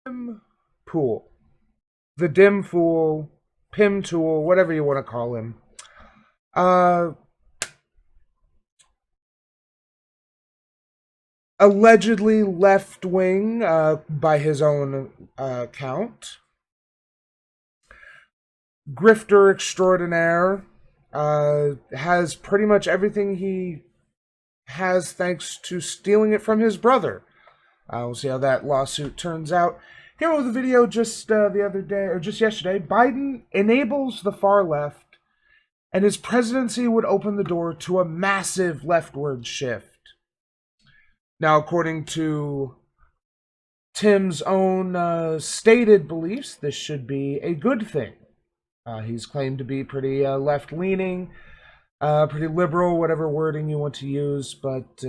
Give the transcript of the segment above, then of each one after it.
Dim Pool. The Dim Fool, Pim Tool, whatever you want to call him. Uh, Allegedly left wing by his own account. Grifter extraordinaire. Has pretty much everything he has thanks to stealing it from his brother. We'll see how that lawsuit turns out. Here with a video just the other day, or just yesterday. Biden enables the far left, and his presidency would open the door to a massive leftward shift. Now, according to Tim's own stated beliefs, this should be a good thing. He's claimed to be pretty left-leaning, pretty liberal, whatever wording you want to use, but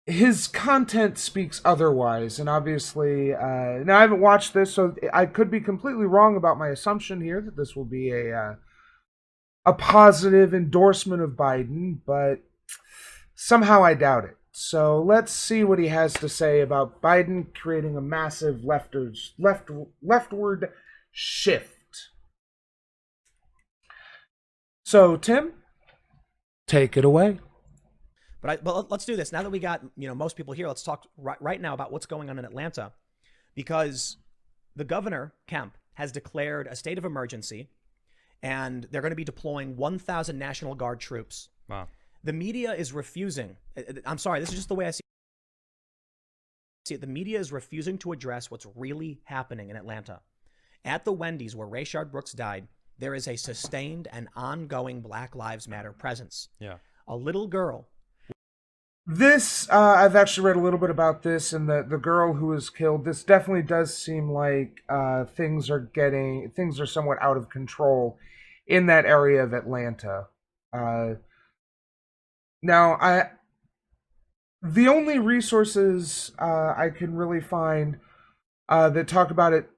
his content speaks otherwise, and obviously, now I haven't watched this, so I could be completely wrong about my assumption here that this will be a positive endorsement of Biden, but somehow I doubt it. So let's see what he has to say about Biden creating a massive leftward shift. So, Tim, take it away. But let's do this. Now that we got most people here, let's talk right now about what's going on in Atlanta, because the governor, Kemp, has declared a state of emergency, and they're going to be deploying 1,000 National Guard troops. Wow. The media is refusing. I'm sorry, this is just the way I see it. The media is refusing to address what's really happening in Atlanta. At the Wendy's where Rayshard Brooks died, there is a sustained and ongoing Black Lives Matter presence. Yeah. A little girl. This, I've actually read a little bit about this, and the girl who was killed, this definitely does seem like things are somewhat out of control in that area of Atlanta. Now, the only resources I can really find that talk about it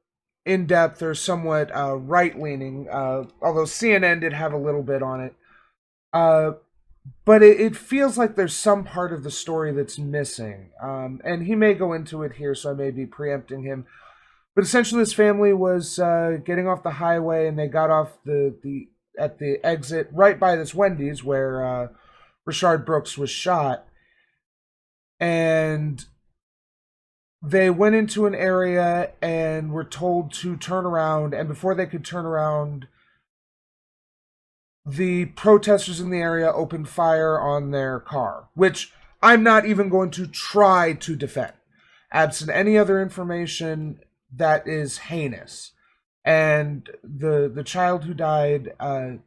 in depth are somewhat right-leaning, although CNN did have a little bit on it. But it feels like there's some part of the story that's missing. And he may go into it here, so I may be preempting him. But essentially, his family was getting off the highway, and they got off at the exit right by this Wendy's where Rayshard Brooks was shot. And they went into an area and were told to turn around. And before they could turn around, the protesters in the area opened fire on their car, which I'm not even going to try to defend. Absent any other information, that is heinous. And the child who died, I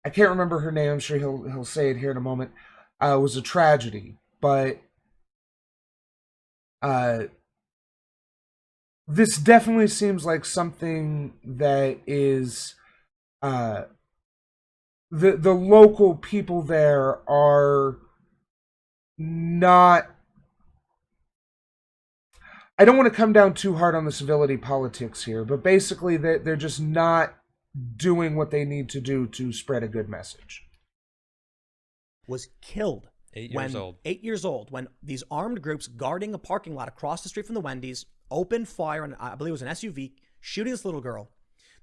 can't remember her name. I'm sure he'll say it here in a moment. Was a tragedy, but this definitely seems like something that is the local people there are not. I don't want to come down too hard on the civility politics here, but basically they're just not doing what they need to do to spread a good message. Was killed 8 years old. 8 years old, when these armed groups guarding a parking lot across the street from the Wendy's opened fire on, I believe it was an SUV, shooting this little girl.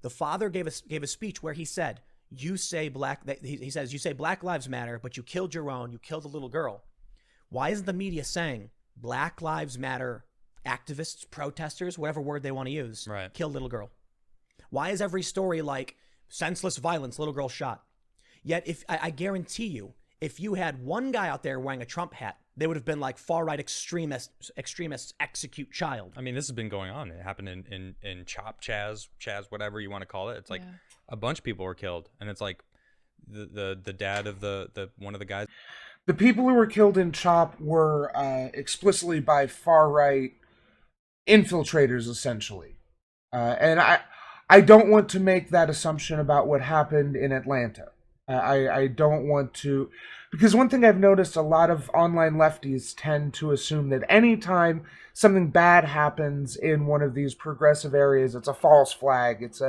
The father gave a speech where he said, he says, you say Black Lives Matter, but you killed your own, you killed a little girl. Why isn't the media saying Black Lives Matter activists, protesters, whatever word they want to use, right, killed little girl? Why is every story like senseless violence, little girl shot? Yet if I guarantee you, if you had one guy out there wearing a Trump hat, they would have been like far-right extremists execute child. I mean, this has been going on. It happened in Chop, Chaz, whatever you want to call it. It's like a bunch of people were killed, and it's like the dad of the one of the guys. The people who were killed in Chop were explicitly by far-right infiltrators, essentially. And I don't want to make that assumption about what happened in Atlanta. I don't want to, because one thing I've noticed, a lot of online lefties tend to assume that anytime something bad happens in one of these progressive areas, it's a false flag. It's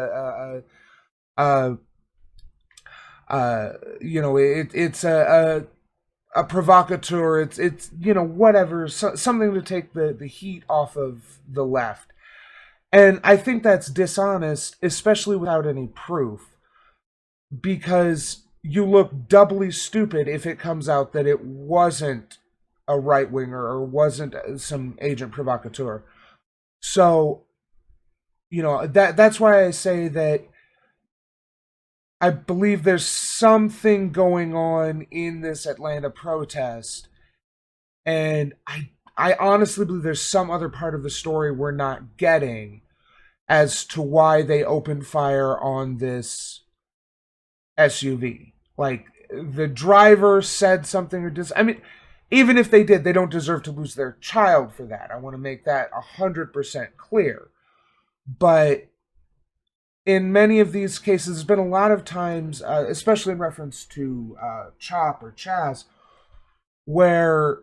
it's a a provocateur. It's whatever, something to take the heat off of the left. And I think that's dishonest, especially without any proof, because you look doubly stupid if it comes out that it wasn't a right-winger or wasn't some agent provocateur. So, that's why I say that I believe there's something going on in this Atlanta protest, and I honestly believe there's some other part of the story we're not getting as to why they opened fire on this SUV. Like, the driver said something or I mean, even if they did, they don't deserve to lose their child for that. I want to make that 100% clear. But in many of these cases, there's been a lot of times, especially in reference to Chop or Chaz, where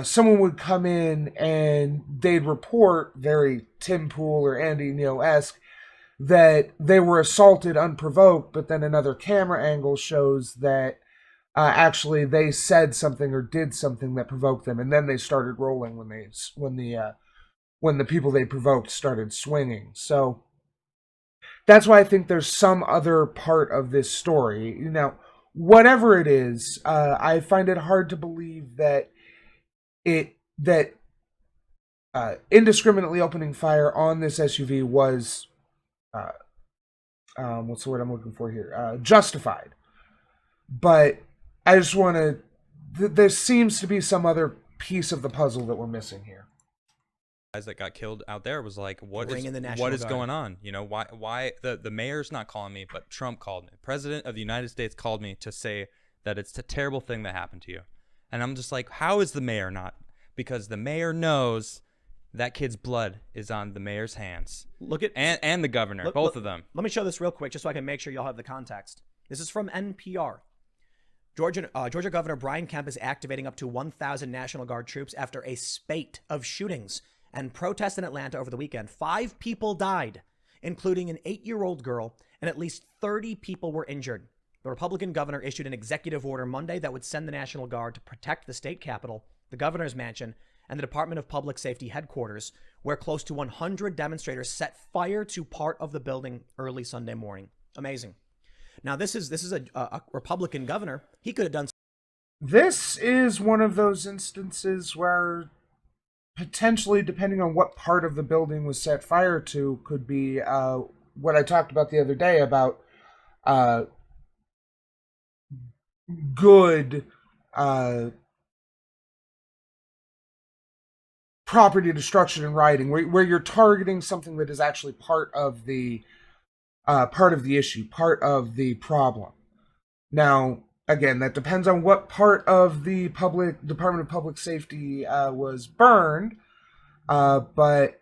someone would come in and they'd report, very Tim Pool or Andy Neal-esque, that they were assaulted unprovoked, but then another camera angle shows that actually they said something or did something that provoked them, and then they started rolling when the people they provoked started swinging. So that's why I think there's some other part of this story. Now, whatever it is, I find it hard to believe that indiscriminately opening fire on this SUV was what's the word I'm looking for here? Justified. But I just want to. There seems to be some other piece of the puzzle that we're missing here. Guys that got killed out there was like, what Bring in the is National Guard. going on? Why the mayor's not calling me, but Trump called me. The president of the United States called me to say that it's a terrible thing that happened to you. And I'm just like, how is the mayor not? Because the mayor knows that kid's blood is on the mayor's hands. Look at and the governor, both of them. Let me show this real quick, just so I can make sure y'all have the context. This is from NPR. Georgia Governor Brian Kemp is activating up to 1,000 National Guard troops after a spate of shootings and protests in Atlanta over the weekend. 5 people died, including an 8-year-old girl, and at least 30 people were injured. The Republican governor issued an executive order Monday that would send the National Guard to protect the state capitol, the governor's mansion, and the Department of Public Safety headquarters, where close to 100 demonstrators set fire to part of the building early Sunday morning. Amazing. Now, this is a Republican governor. He could have done. This is one of those instances where potentially, depending on what part of the building was set fire to, could be what I talked about the other day about good property destruction and rioting, where you're targeting something that is actually part of the issue, part of the problem. Now, again, that depends on what part of the Department of Public Safety was burned, but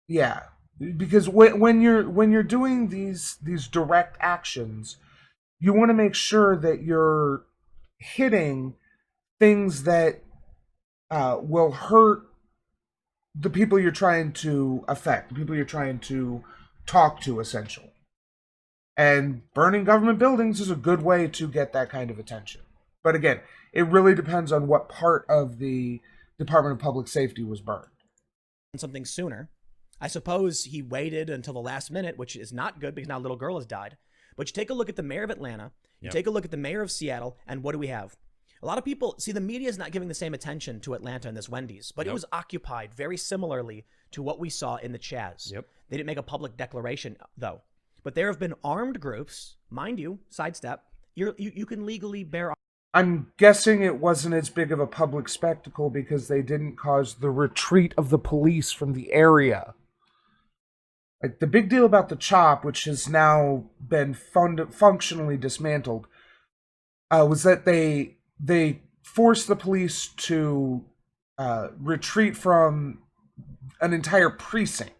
yeah, because when you're doing these direct actions, you want to make sure that you're hitting things that will hurt the people you're trying to affect, the people you're trying to talk to, essentially. And burning government buildings is a good way to get that kind of attention. But again, it really depends on what part of the Department of Public Safety was burned. Something sooner. I suppose he waited until the last minute, which is not good because now a little girl has died. But you take a look at the mayor of Atlanta, you take a look at the mayor of Seattle, and what do we have? A lot of people, see, the media is not giving the same attention to Atlanta and this Wendy's, but it was occupied very similarly to what we saw in the Chaz. Yep. They didn't make a public declaration, though. But there have been armed groups, mind you, sidestep, you can legally bear arms. I'm guessing it wasn't as big of a public spectacle because they didn't cause the retreat of the police from the area. Like, the big deal about the CHOP, which has now been functionally dismantled, was that they forced the police to retreat from an entire precinct.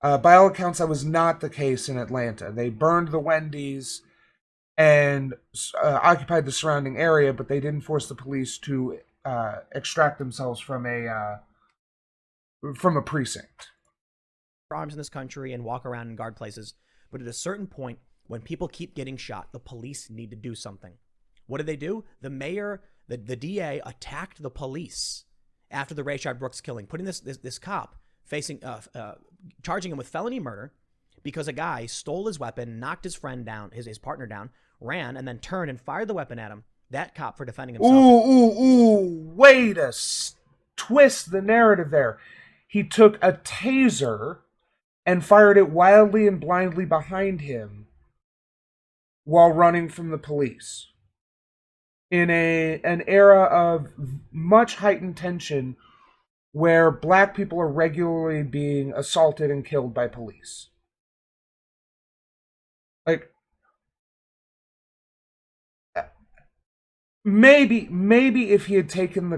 By all accounts, that was not the case in Atlanta. They burned the Wendy's and occupied the surrounding area, but they didn't force the police to extract themselves from a precinct. Arms in this country and walk around and guard places, but at a certain point, when people keep getting shot, the police need to do something. What did they do? The mayor, the DA attacked the police after the Rayshard Brooks killing, putting this cop facing, charging him with felony murder because a guy stole his weapon, knocked his friend down, his partner down, ran, and then turned and fired the weapon at him. That cop for defending himself. Way to twist the narrative there. He took a taser and fired it wildly and blindly behind him while running from the police. In an era of much heightened tension where black people are regularly being assaulted and killed by police. Like, maybe if he had taken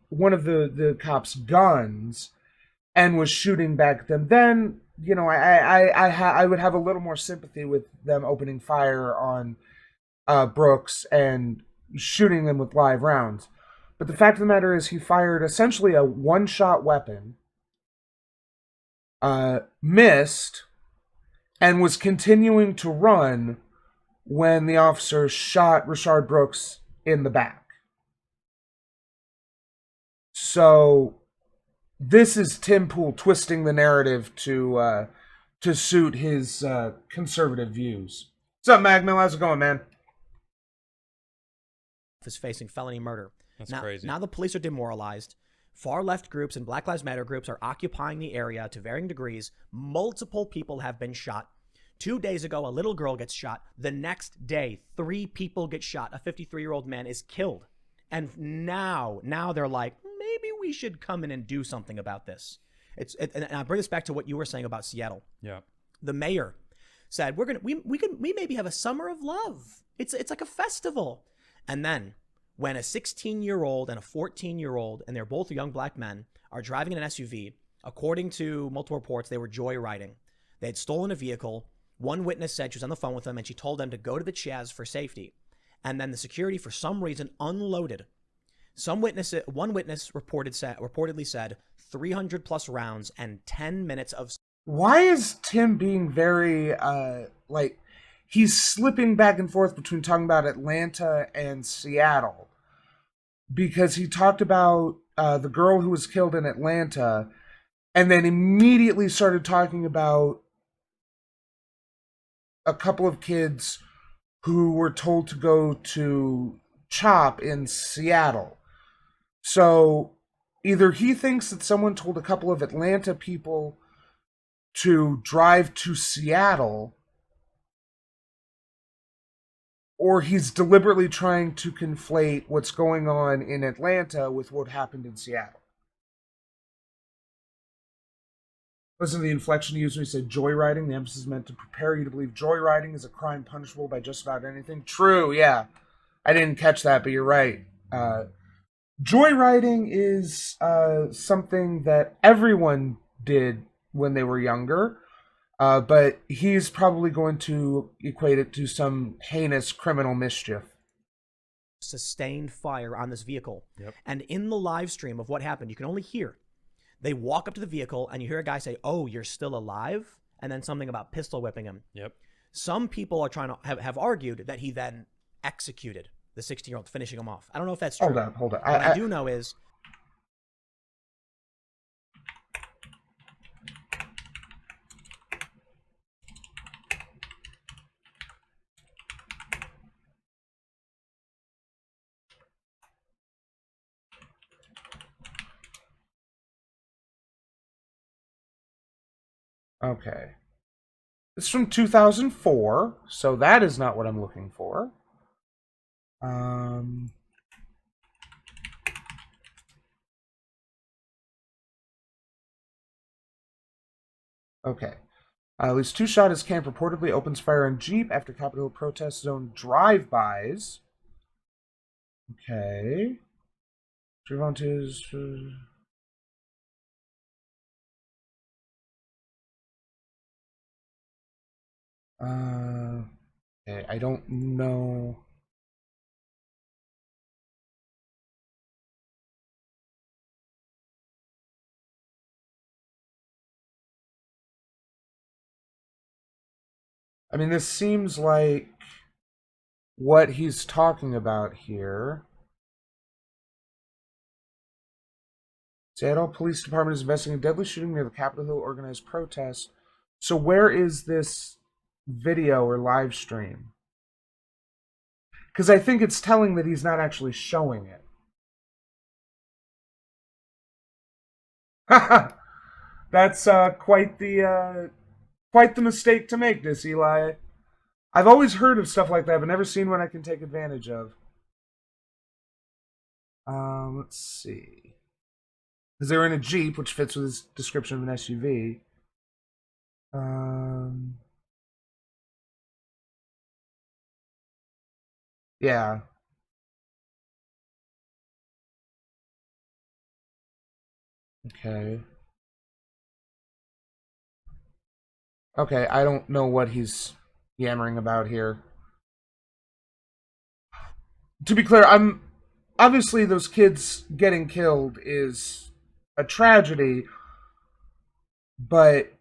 one of the cops' guns and was shooting back at them, then, you know, I would have a little more sympathy with them opening fire on Brooks and shooting them with live rounds. But the fact of the matter is he fired essentially a one-shot weapon, missed, and was continuing to run when the officer shot Rayshard Brooks in the back. So this is Tim Pool twisting the narrative to suit his conservative views. What's up, Magmill? How's it going, man? Is facing felony murder. That's crazy. Now the police are demoralized. Far left groups and Black Lives Matter groups are occupying the area to varying degrees. Multiple people have been shot. 2 days ago, a little girl gets shot. The next day, 3 people get shot. A 53-year-old man is killed. And now they're like, maybe we should come in and do something about this. And I bring this back to what you were saying about Seattle. Yeah. The mayor said, we maybe have a summer of love. It's like a festival. And then when a 16-year-old and a 14-year-old, and they're both young black men, are driving in an SUV, according to multiple reports, they were joyriding. They had stolen a vehicle. One witness said she was on the phone with them and she told them to go to the Chaz for safety. And then the security, for some reason, unloaded. One witness reportedly said 300 plus rounds and 10 minutes of... Why is Tim being very, he's slipping back and forth between talking about Atlanta and Seattle? Because he talked about the girl who was killed in Atlanta and then immediately started talking about a couple of kids who were told to go to CHOP in Seattle. So either he thinks that someone told a couple of Atlanta people to drive to Seattle, or he's deliberately trying to conflate what's going on in Atlanta with what happened in Seattle. Listen to the inflection he used when he said joyriding. The emphasis is meant to prepare you to believe joyriding is a crime punishable by just about anything. True, yeah. I didn't catch that, but you're right. Joyriding is something that everyone did when they were younger, but he's probably going to equate it to some heinous criminal mischief. Sustained fire on this vehicle. Yep. And in the live stream of what happened, you can only hear. They walk up to the vehicle and you hear a guy say, "Oh, you're still alive?" And then something about pistol whipping him. Yep. Some people are trying to have argued that he then executed the 16-year-old, finishing him off. I don't know if that's true. Hold on. What I do know is... Okay. It's from 2004, so that is not what I'm looking for. Okay. At least 2 shot his camp reportedly opens fire on Jeep after Capitol protest zone drive-bys. Okay. Gervonta's... okay, I don't know. I mean, this seems like what he's talking about here. Seattle Police Department is investigating a deadly shooting near the Capitol Hill organized protest. So where is this video or live stream? Because I think it's telling that he's not actually showing it. That's quite the mistake to make, this Eli. I've always heard of stuff like that, but never seen one I can take advantage of. Let's see. Because they were in a Jeep, which fits with his description of an SUV. Yeah. Okay. Okay, I don't know what he's yammering about here. To be clear, I'm obviously those kids getting killed is a tragedy, but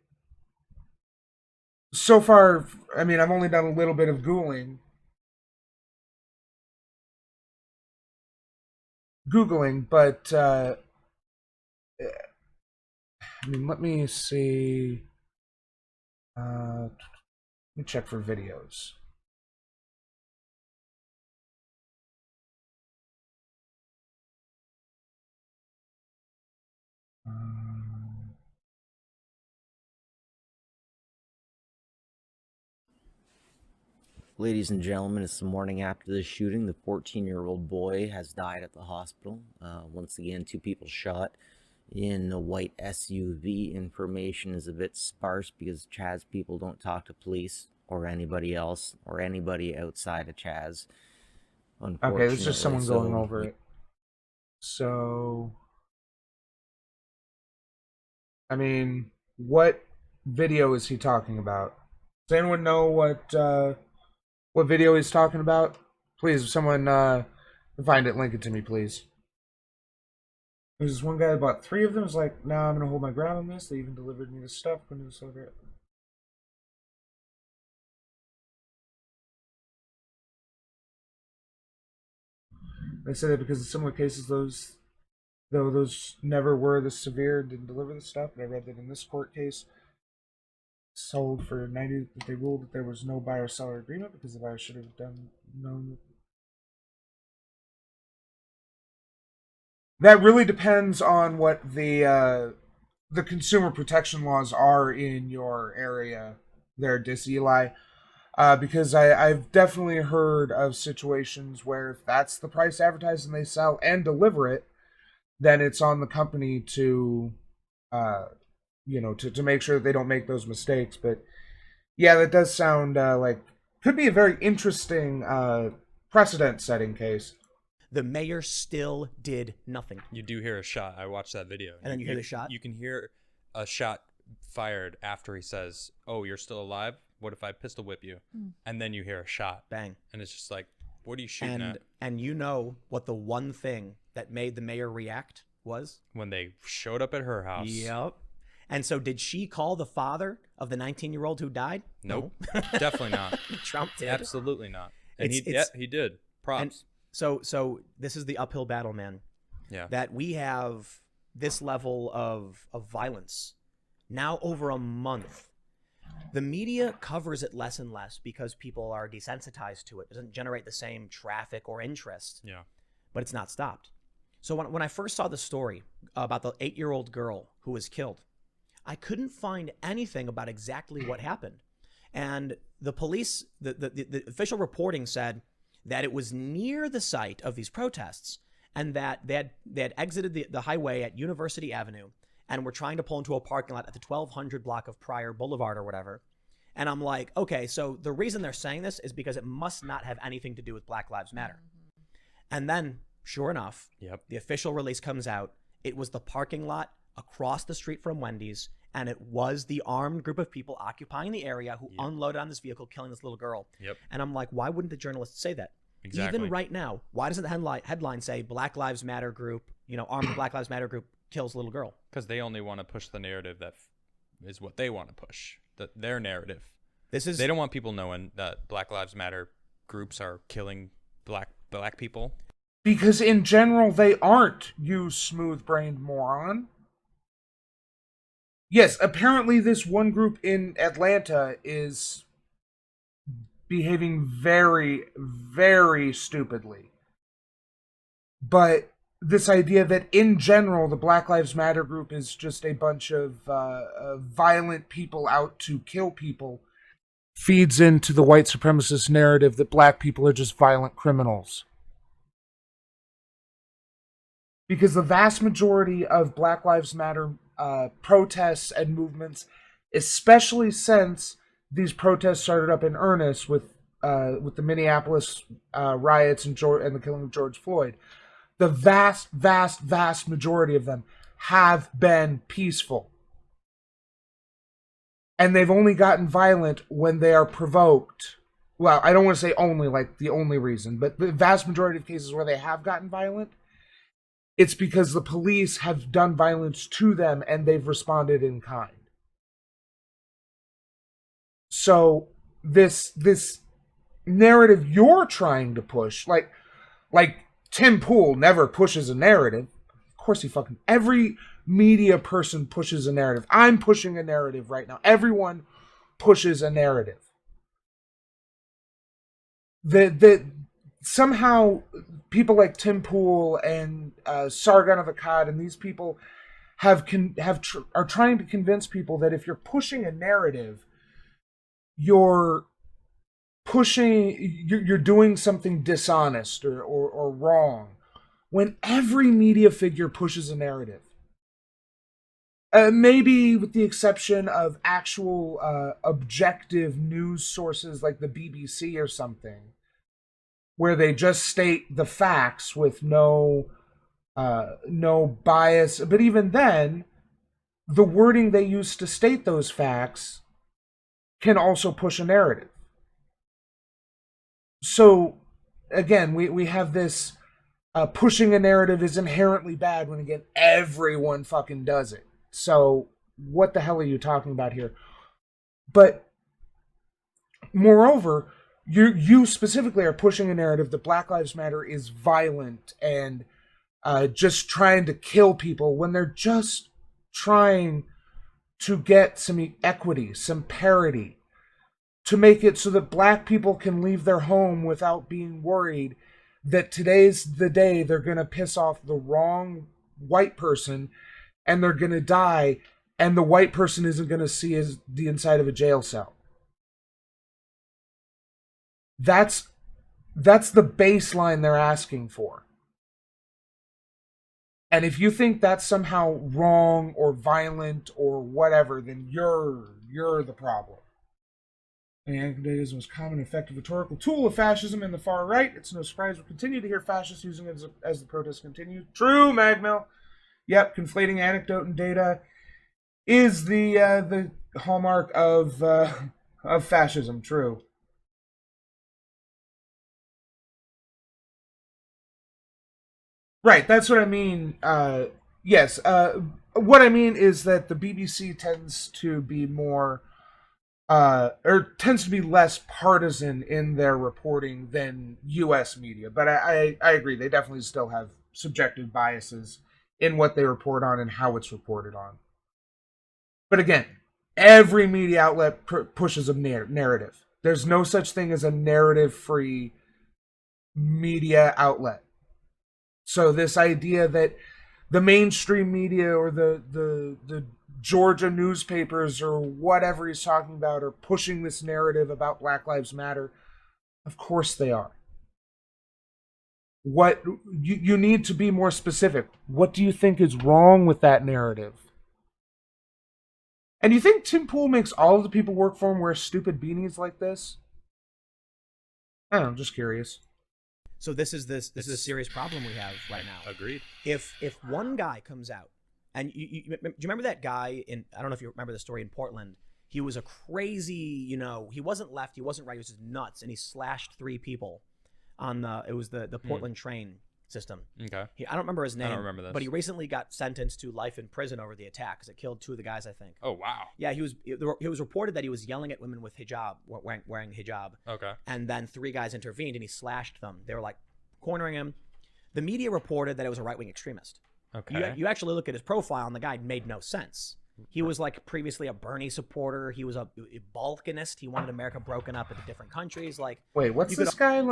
so far, I mean, I've only done a little bit of Googling, but I mean, let me see. Let me check for videos. Ladies and gentlemen, it's the morning after the shooting. The 14-year-old boy has died at the hospital. Once again, 2 people shot in a white SUV. Information is a bit sparse because Chaz people don't talk to police or anybody else or anybody outside of Chaz. Okay, there's just someone going over it. So, I mean, what video is he talking about? Does anyone know what video he's talking about? Please, if someone can find it, link it to me, please. There's this one guy that bought 3 of them. It's like, nah, I'm gonna hold my ground on this. They even delivered me the stuff. Going to celebrate. They said that because in similar cases, those never were this severe, didn't deliver the stuff. But I read that in this court case, sold for 90. That they ruled that there was no buyer-seller agreement because the buyer should have known. That really depends on what the consumer protection laws are in your area there, Dis Eli. Because I've definitely heard of situations where if that's the price advertised and they sell and deliver it, then it's on the company to, to make sure that they don't make those mistakes. But yeah, that does sound like could be a very interesting precedent-setting case. The mayor still did nothing. You do hear a shot. I watched that video. And then you hear the shot? You can hear a shot fired after he says, "Oh, you're still alive? What if I pistol whip you?" And then you hear a shot. Bang. And it's just like, what are you shooting at? And you know what the one thing that made the mayor react was? When they showed up at her house. Yep. And so did she call the father of the 19-year-old who died? Nope. Definitely not. Trump did. Absolutely not. And he did. Props. And so this is the uphill battle, man. Yeah. That we have this level of violence now over a month. The media covers it less and less because people are desensitized to it. It doesn't generate the same traffic or interest. Yeah. But it's not stopped. So when I first saw the story about the 8-year-old girl who was killed, I couldn't find anything about exactly what happened. And the police, the official reporting said that it was near the site of these protests and that they had exited the highway at University Avenue and were trying to pull into a parking lot at the 1200 block of Pryor Boulevard or whatever. And I'm like, okay, so the reason they're saying this is because it must not have anything to do with Black Lives Matter. And then, sure enough, the official release comes out. It was the parking lot across the street from Wendy's, and it was the armed group of people occupying the area who unloaded on this vehicle, killing this little girl. And I'm like, why wouldn't the journalists say that? Exactly. Even right now, why doesn't the headline say Black Lives Matter group, armed Black Lives Matter group kills little girl? Because they only want to push the narrative that is what they want to push, their narrative. They don't want people knowing that Black Lives Matter groups are killing black people? Because in general, they aren't, you smooth-brained moron. Yes, apparently this one group in Atlanta is behaving very, very stupidly. But this idea that in general the Black Lives Matter group is just a bunch of violent people out to kill people feeds into the white supremacist narrative that black people are just violent criminals. Because the vast majority of Black Lives Matter protests and movements, especially since these protests started up in earnest with the Minneapolis riots and the killing of George Floyd, the vast, vast, vast majority of them have been peaceful. And they've only gotten violent when they are provoked. Well, I don't want to say only, like the only reason, but the vast majority of cases where they have gotten violent, it's because the police have done violence to them and they've responded in kind. So this narrative you're trying to push, like Tim Pool never pushes a narrative. Of course every media person pushes a narrative. I'm pushing a narrative right now. Everyone pushes a narrative. That somehow people like Tim Pool and Sargon of Akkad and these people are trying to convince people that if you're pushing a narrative, you're doing something dishonest or wrong, when every media figure pushes a narrative. Maybe with the exception of actual objective news sources like the BBC or something, where they just state the facts with no bias. But even then, the wording they use to state those facts can also push a narrative. So, again, we have this pushing a narrative is inherently bad when, again, everyone fucking does it. So, what the hell are you talking about here? But, moreover, you specifically are pushing a narrative that Black Lives Matter is violent and just trying to kill people when they're just trying to get some equity, some parity, to make it so that black people can leave their home without being worried that today's the day they're going to piss off the wrong white person and they're going to die and the white person isn't going to see the inside of a jail cell. That's the baseline they're asking for. And if you think that's somehow wrong or violent or whatever, then you're the problem. Anti-data is the most common effective rhetorical tool of fascism in the far right. It's no surprise we'll continue to hear fascists using it as the protests continue. True, Magmill. Yep, conflating anecdote and data is the hallmark of fascism. True. Right, that's what I mean. Yes, what I mean is that the BBC tends to be more, or tends to be less partisan in their reporting than U.S. media. But I agree, they definitely still have subjective biases in what they report on and how it's reported on. But again, every media outlet pushes a narrative. There's no such thing as a narrative-free media outlet. So this idea that the mainstream media or the Georgia newspapers or whatever he's talking about are pushing this narrative about Black Lives Matter, of course they are. What you need to be more specific. What do you think is wrong with that narrative? And you think Tim Pool makes all of the people work for him wear stupid beanies like this? I don't know, I'm just curious. So this is a serious problem we have right now. Agreed. If one guy comes out, and do you remember that guy in, I don't know if you remember the story in Portland, he was a crazy, he wasn't left, he wasn't right, he was just nuts, and he slashed 3 people on the Portland train. system. Okay. I don't remember his name. I don't remember this. But he recently got sentenced to life in prison over the attack because it killed 2 of the guys, I think. Oh, wow. Yeah, it was reported that he was yelling at women with hijab, wearing hijab. Okay. And then 3 guys intervened and he slashed them. They were like cornering him. The media reported that it was a right-wing extremist. Okay. You actually look at his profile and the guy made no sense. He was like previously a Bernie supporter. He was a Balkanist. He wanted America broken up into different countries. Like, wait, what's this guy?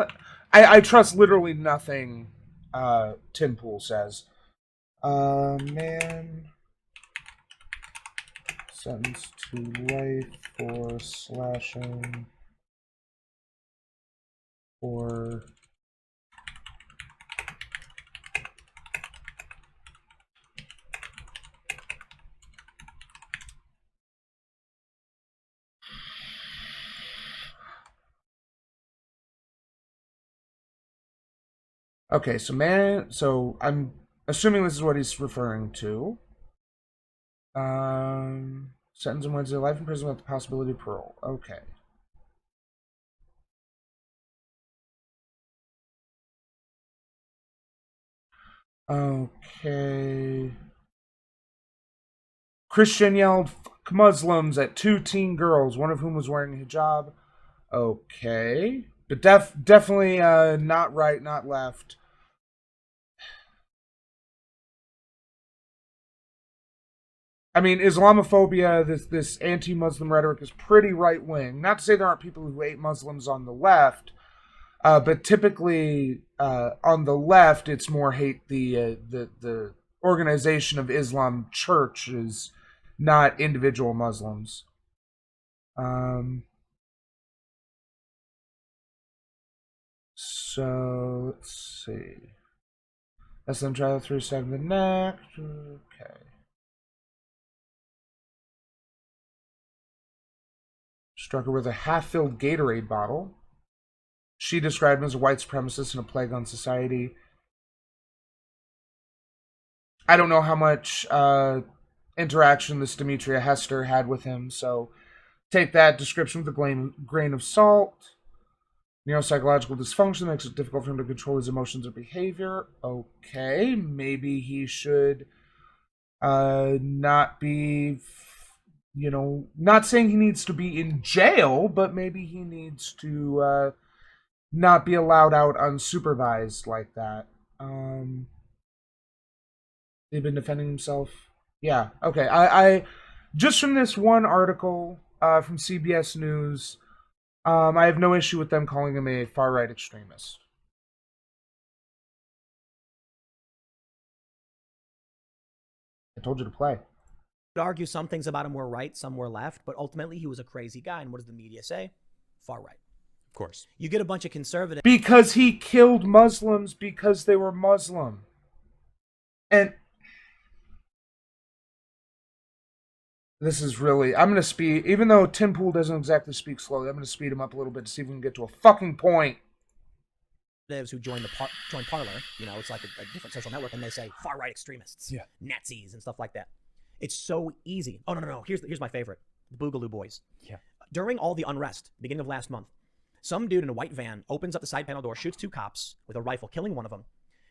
I trust literally nothing Tim Pool says. Man sentenced to life for slashing for Okay, so I'm assuming this is what he's referring to. Sentence on Wednesday, life in prison with the possibility of parole. Okay. Okay. Christian yelled "Fuck Muslims" at 2 teen girls, one of whom was wearing a hijab. Okay. But definitely not right, not left. I mean, Islamophobia, this anti-Muslim rhetoric is pretty right-wing. Not to say there aren't people who hate Muslims on the left, but typically on the left, it's more hate the Organization of Islam Church is not individual Muslims. So let's see. SM trial 3 stab in the neck. Okay. Struck her with a half-filled Gatorade bottle. She described him as a white supremacist and a plague on society. I don't know how much interaction this Demetria Hester had with him, so take that description with a grain of salt. Neuropsychological dysfunction makes it difficult for him to control his emotions or behavior. Okay, maybe he should not be, not saying he needs to be in jail, but maybe he needs to not be allowed out unsupervised like that. He's been defending himself. Yeah, okay. I just from this one article from CBS News, I have no issue with them calling him a far-right extremist. I told you to play. I'd argue some things about him were right, some were left, but ultimately he was a crazy guy. And what does the media say? Far right. Of course. You get a bunch of conservatives. Because he killed Muslims because they were Muslim. And this is really, I'm going to speed, even though Tim Pool doesn't exactly speak slowly, I'm going to speed him up a little bit to see if we can get to a fucking point. Who join Parler, it's like a different social network, and they say far-right extremists, Nazis, and stuff like that. It's so easy. Oh, no. Here's my favorite. The Boogaloo Boys. Yeah. During all the unrest, beginning of last month, some dude in a white van opens up the side panel door, shoots 2 cops with a rifle, killing one of them.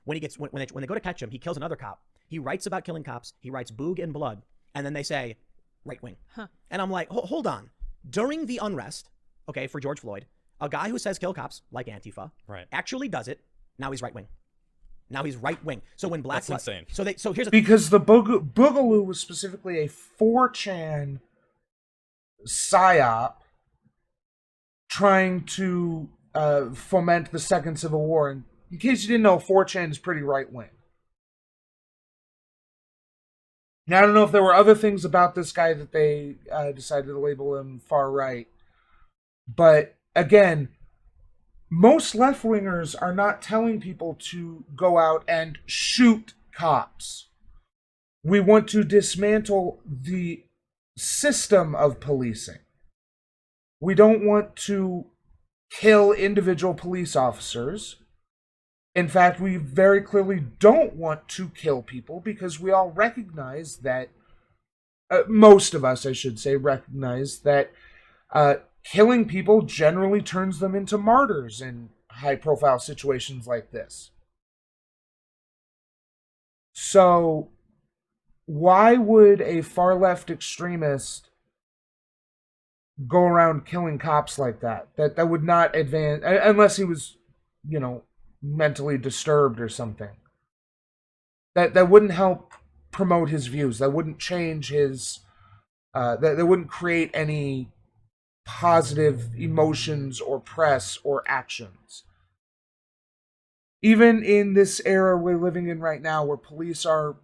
When they go to catch him, he kills another cop. He writes about killing cops. He writes "boog" in blood, and then they say right wing. Huh. And I'm like, hold on. During the unrest, okay, for George Floyd, a guy who says kill cops, like Antifa, actually does it. Now he's right wing. Now he's right wing. So when black That's insane. So here's because the Boogaloo was specifically a 4chan psyop trying to foment the Second Civil War. And in case you didn't know, 4chan is pretty right wing. Now, I don't know if there were other things about this guy that they decided to label him far right. But again, most left-wingers are not telling people to go out and shoot cops. We want to dismantle the system of policing. We don't want to kill individual police officers. In fact, we very clearly don't want to kill people because we all recognize that, most of us, I should say, recognize that killing people generally turns them into martyrs in high-profile situations like this. So why would a far left extremist go around killing cops like that? That would not advance, unless he was, mentally disturbed or something. That wouldn't help promote his views. That wouldn't change his. That wouldn't create any positive emotions or press or actions. Even in this era we're living in right now, where police are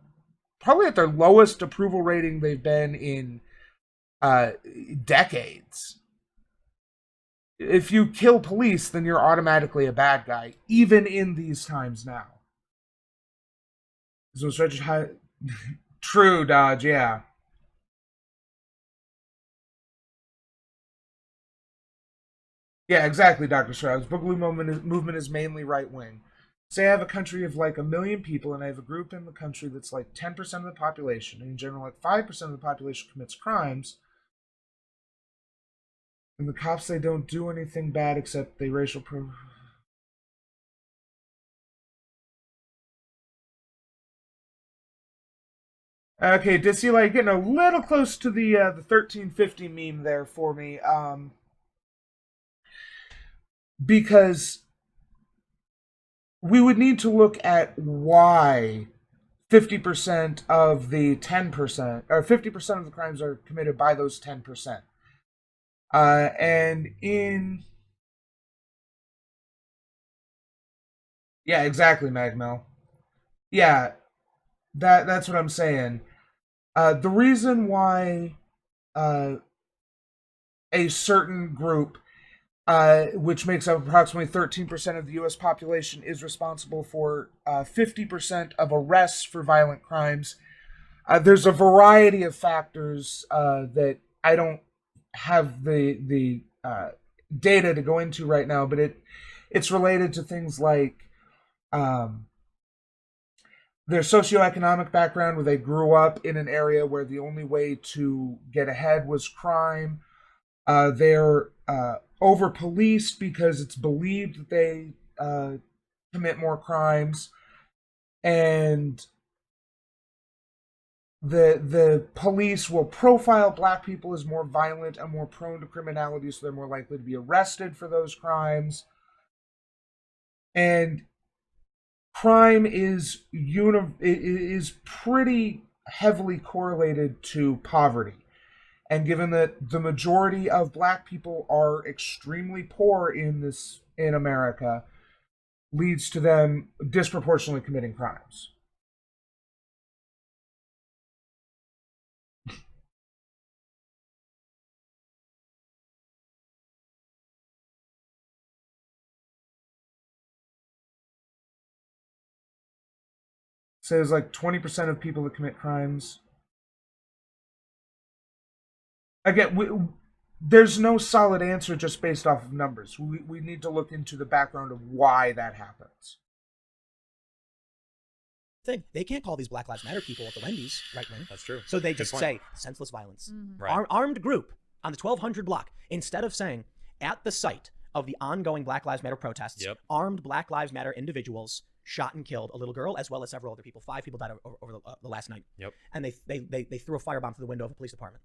probably at their lowest approval rating they've been in decades. If you kill police, then you're automatically a bad guy, even in these times now. So stretch high. True, Dodge, yeah. Yeah, exactly, Dr. Shrouds. Boogaloo movement is mainly right-wing. Say I have a country of like 1 million people, and I have a group in the country that's like 10% of the population, and in general like 5% of the population commits crimes, and the cops, they don't do anything bad except they racial Okay, Dissy, like getting a little close to the 1350 meme there for me, because we would need to look at why 50% of the 10%, or 50% of the crimes are committed by those 10%. And in... Yeah, exactly, Magmel. Yeah, that's what I'm saying. The reason why a certain group, which makes up approximately 13% of the U.S. population, is responsible for 50% of arrests for violent crimes. There's a variety of factors that I don't have the data to go into right now, but it's related to things like their socioeconomic background, where they grew up in an area where the only way to get ahead was crime. They're over-policed because it's believed that they commit more crimes. And the police will profile black people as more violent and more prone to criminality, so they're more likely to be arrested for those crimes. And crime is pretty heavily correlated to poverty. And given that the majority of black people are extremely poor in America, leads to them disproportionately committing crimes. So there's like 20% of people that commit crimes. Again, there's no solid answer just based off of numbers. We need to look into the background of why that happens. They can't call these Black Lives Matter people at the Wendy's right wing. That's true. So they just say senseless violence. Right. Armed group on the 1200 block, instead of saying at the site of the ongoing Black Lives Matter protests, armed Black Lives Matter individuals shot and killed a little girl as well as several other people. 5 people died over the last night. Yep. And they threw a firebomb through the window of a police department.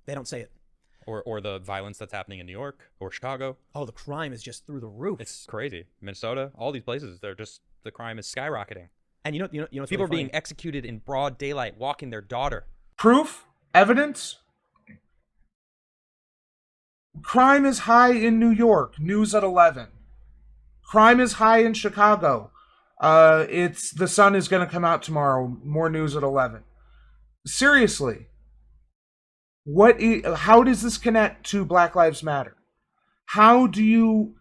They don't say it. Or the violence that's happening in New York or Chicago. Oh, the crime is just through the roof. It's crazy. Minnesota, all these places, the crime is skyrocketing. And you know, people are being executed in broad daylight, walking their daughter. Proof? Evidence? Crime is high in New York. News at 11. Crime is high in Chicago. The sun is going to come out tomorrow. More news at 11. Seriously. How does this connect to Black Lives Matter? How do you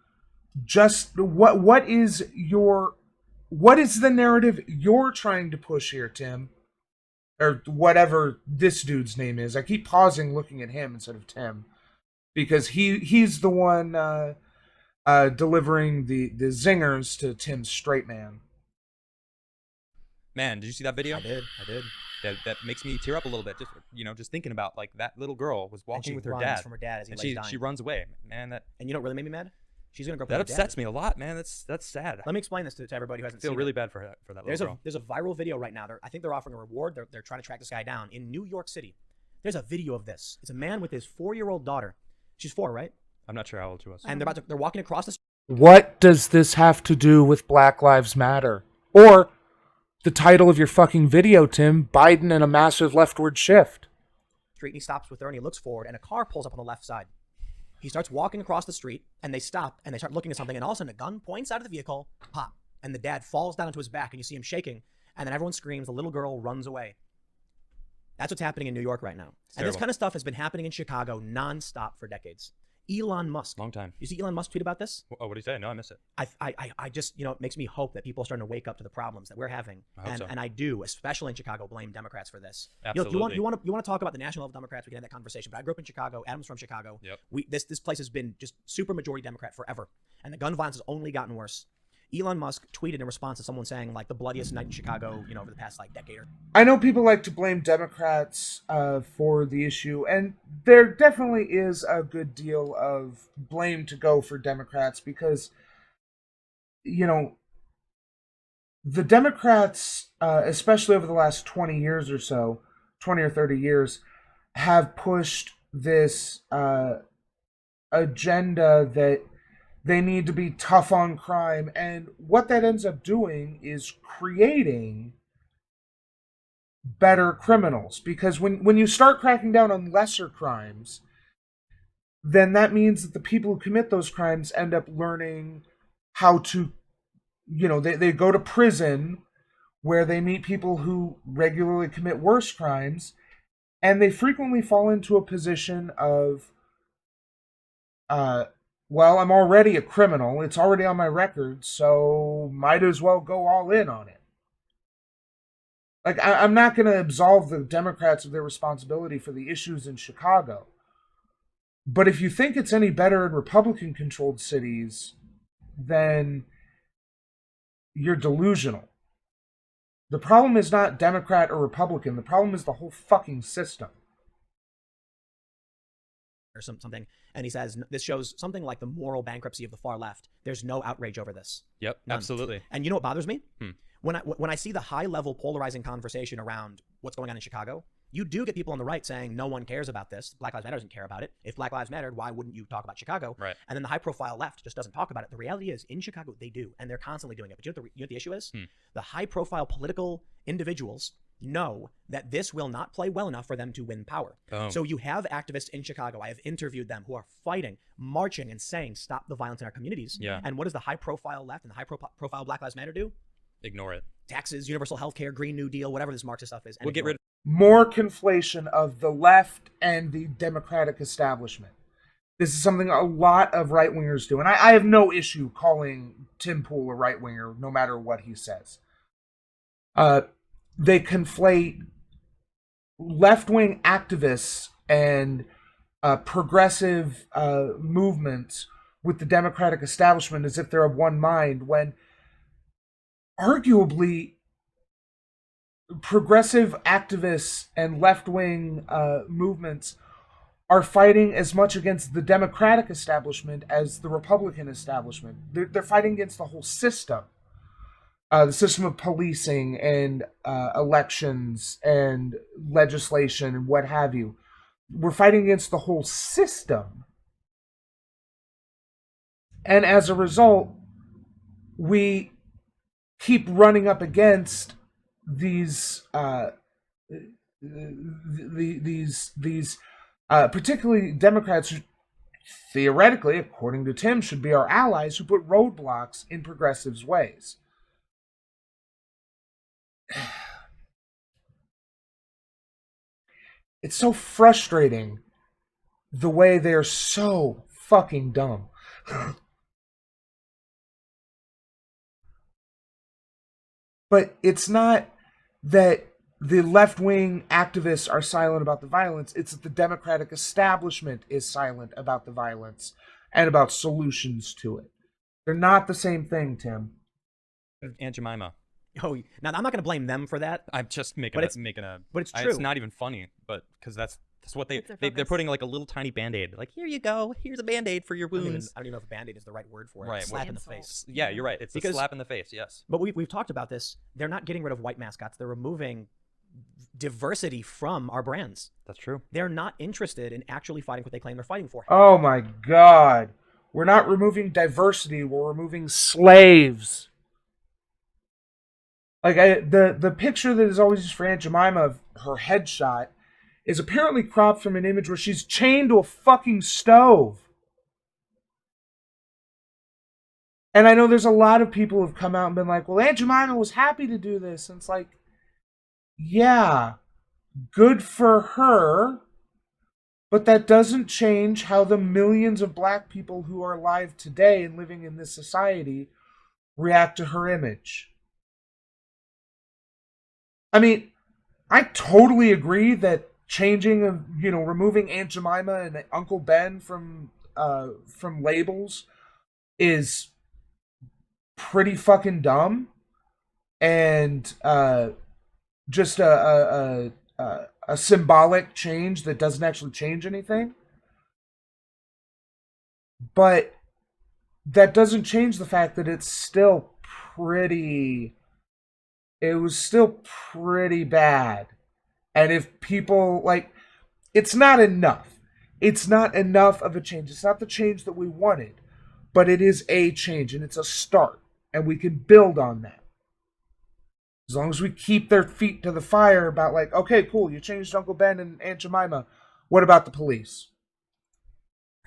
what is the narrative you're trying to push here, Tim? Or whatever this dude's name is. I keep pausing looking at him instead of Tim, because he's the one delivering the zingers to Tim's straight man. Man, did you see that video? I did. That makes me tear up a little bit. Just thinking about like that little girl was walking with her dad. From her dad as he and lays dying. she runs away. Man, that. And you know what really made me mad? She's gonna grow up. That with her upsets dad. me a lot, man. That's sad. Let me explain this to everybody who I hasn't feel seen really it. bad for that There's little girl. there's a viral video right now. I think they're offering a reward. They're trying to track this guy down in New York City. There's a video of this. It's a man with his 4-year-old daughter. She's 4, right? I'm not sure how old she was. And they're walking across the What does this have to do with Black Lives Matter? Or the title of your fucking video, Tim, Biden and a massive leftward shift. street, and he stops with her, and he looks forward, and a car pulls up on the left side. He starts walking across the street, and they stop, and they start looking at something, and all of a sudden a gun points out of the vehicle, pop, and the dad falls down onto his back, and you see him shaking, and then everyone screams, the little girl runs away. That's what's happening in New York right now. And this kind of stuff has been happening in Chicago nonstop for decades. Elon Musk. Long time. You see Elon Musk tweet about this? Oh, what did he say? No, I missed it. I just, it makes me hope that people are starting to wake up to the problems that we're having. I hope so. And I do, especially in Chicago, blame Democrats for this. Absolutely. You want to talk about the national level Democrats? We can have that conversation. But I grew up in Chicago. Adam's from Chicago. Yep. This place has been just super majority Democrat forever, and the gun violence has only gotten worse. Elon Musk tweeted in response to someone saying like the bloodiest night in Chicago, over the past decade. I know people like to blame Democrats for the issue, and there definitely is a good deal of blame to go for Democrats because, the Democrats, especially over the last 20 years or so, 20 or 30 years, have pushed this agenda that they need to be tough on crime. And what that ends up doing is creating better criminals. Because when you start cracking down on lesser crimes, then that means that the people who commit those crimes end up learning how to, they go to prison where they meet people who regularly commit worse crimes. And they frequently fall into a position of, well, I'm already a criminal. It's already on my record, so might as well go all in on it. I'm not going to absolve the Democrats of their responsibility for the issues in Chicago. But if you think it's any better in Republican-controlled cities, then you're delusional. The problem is not Democrat or Republican. The problem is the whole fucking system. Or something, and he says this shows something like the moral bankruptcy of the far left. There's no outrage over this. Yep, None. absolutely. And you know what bothers me? When I see the high level polarizing conversation around what's going on in Chicago, you do get people on the right saying no one cares about this. Black Lives Matter doesn't care about it. If Black Lives mattered, why wouldn't you talk about Chicago? Right. And then the high profile left just doesn't talk about it. The reality is in Chicago they do, and they're constantly doing it. But you know what the issue is? The high profile political individuals know that this will not play well enough for them to win power. So you have activists in Chicago, I have interviewed them, who are fighting, marching, and saying, stop the violence in our communities. Yeah. And what does the high-profile left and the high-profile Black Lives Matter do? Ignore it. Taxes, universal health care, Green New Deal, whatever this Marxist stuff is. We'll get rid of more conflation of the left and the Democratic establishment. This is something a lot of right-wingers do. And I have no issue calling Tim Pool a right-winger, no matter what he says. They conflate left-wing activists and progressive movements with the Democratic establishment as if they're of one mind, when arguably progressive activists and left-wing movements are fighting as much against the Democratic establishment as the Republican establishment. They're fighting against the whole system. The system of policing and elections and legislation and what have you. We're fighting against the whole system. And as a result, we keep running up against these particularly Democrats who theoretically, according to Tim, should be our allies, who put roadblocks in progressives' ways. It's so frustrating the way they're so fucking dumb. But it's not that the left-wing activists are silent about the violence. It's that the Democratic establishment is silent about the violence and about solutions to it. They're not the same thing, Tim. Aunt Jemima. Oh, now I'm not going to blame them for that. I'm just making But a, it's- making a. but it's true. It's not even funny, but because that's That's what That's their they're focus. putting like a little tiny Band-Aid. Like, here you go. Here's a Band-Aid for your I mean, wounds. I don't even know if Band-Aid is the right word for it. Right, Slap in the Insult. face. Yeah, you're right. It's a Because- slap in the face. Yes. But we've talked about this. They're not getting rid of white mascots. They're removing diversity from our brands. That's true. They're not interested in actually fighting what they claim they're fighting for. Oh my God. We're not removing diversity. We're removing slaves. Like the picture that is always used for Aunt Jemima of her headshot is apparently cropped from an image where she's chained to a fucking stove. And I know there's a lot of people who've come out and been like, well, Aunt Jemima was happy to do this. And it's like, yeah, good for her. But that doesn't change how the millions of black people who are alive today and living in this society react to her image. I mean, I totally agree that removing Aunt Jemima and Uncle Ben from labels is pretty fucking dumb, and just a symbolic change that doesn't actually change anything. But that doesn't change the fact that it was still pretty bad. And if people, like, it's not enough. It's not enough of a change. It's not the change that we wanted, but it is a change, and it's a start, and we can build on that. As long as we keep their feet to the fire about, like, okay, cool, you changed Uncle Ben and Aunt Jemima. What about the police?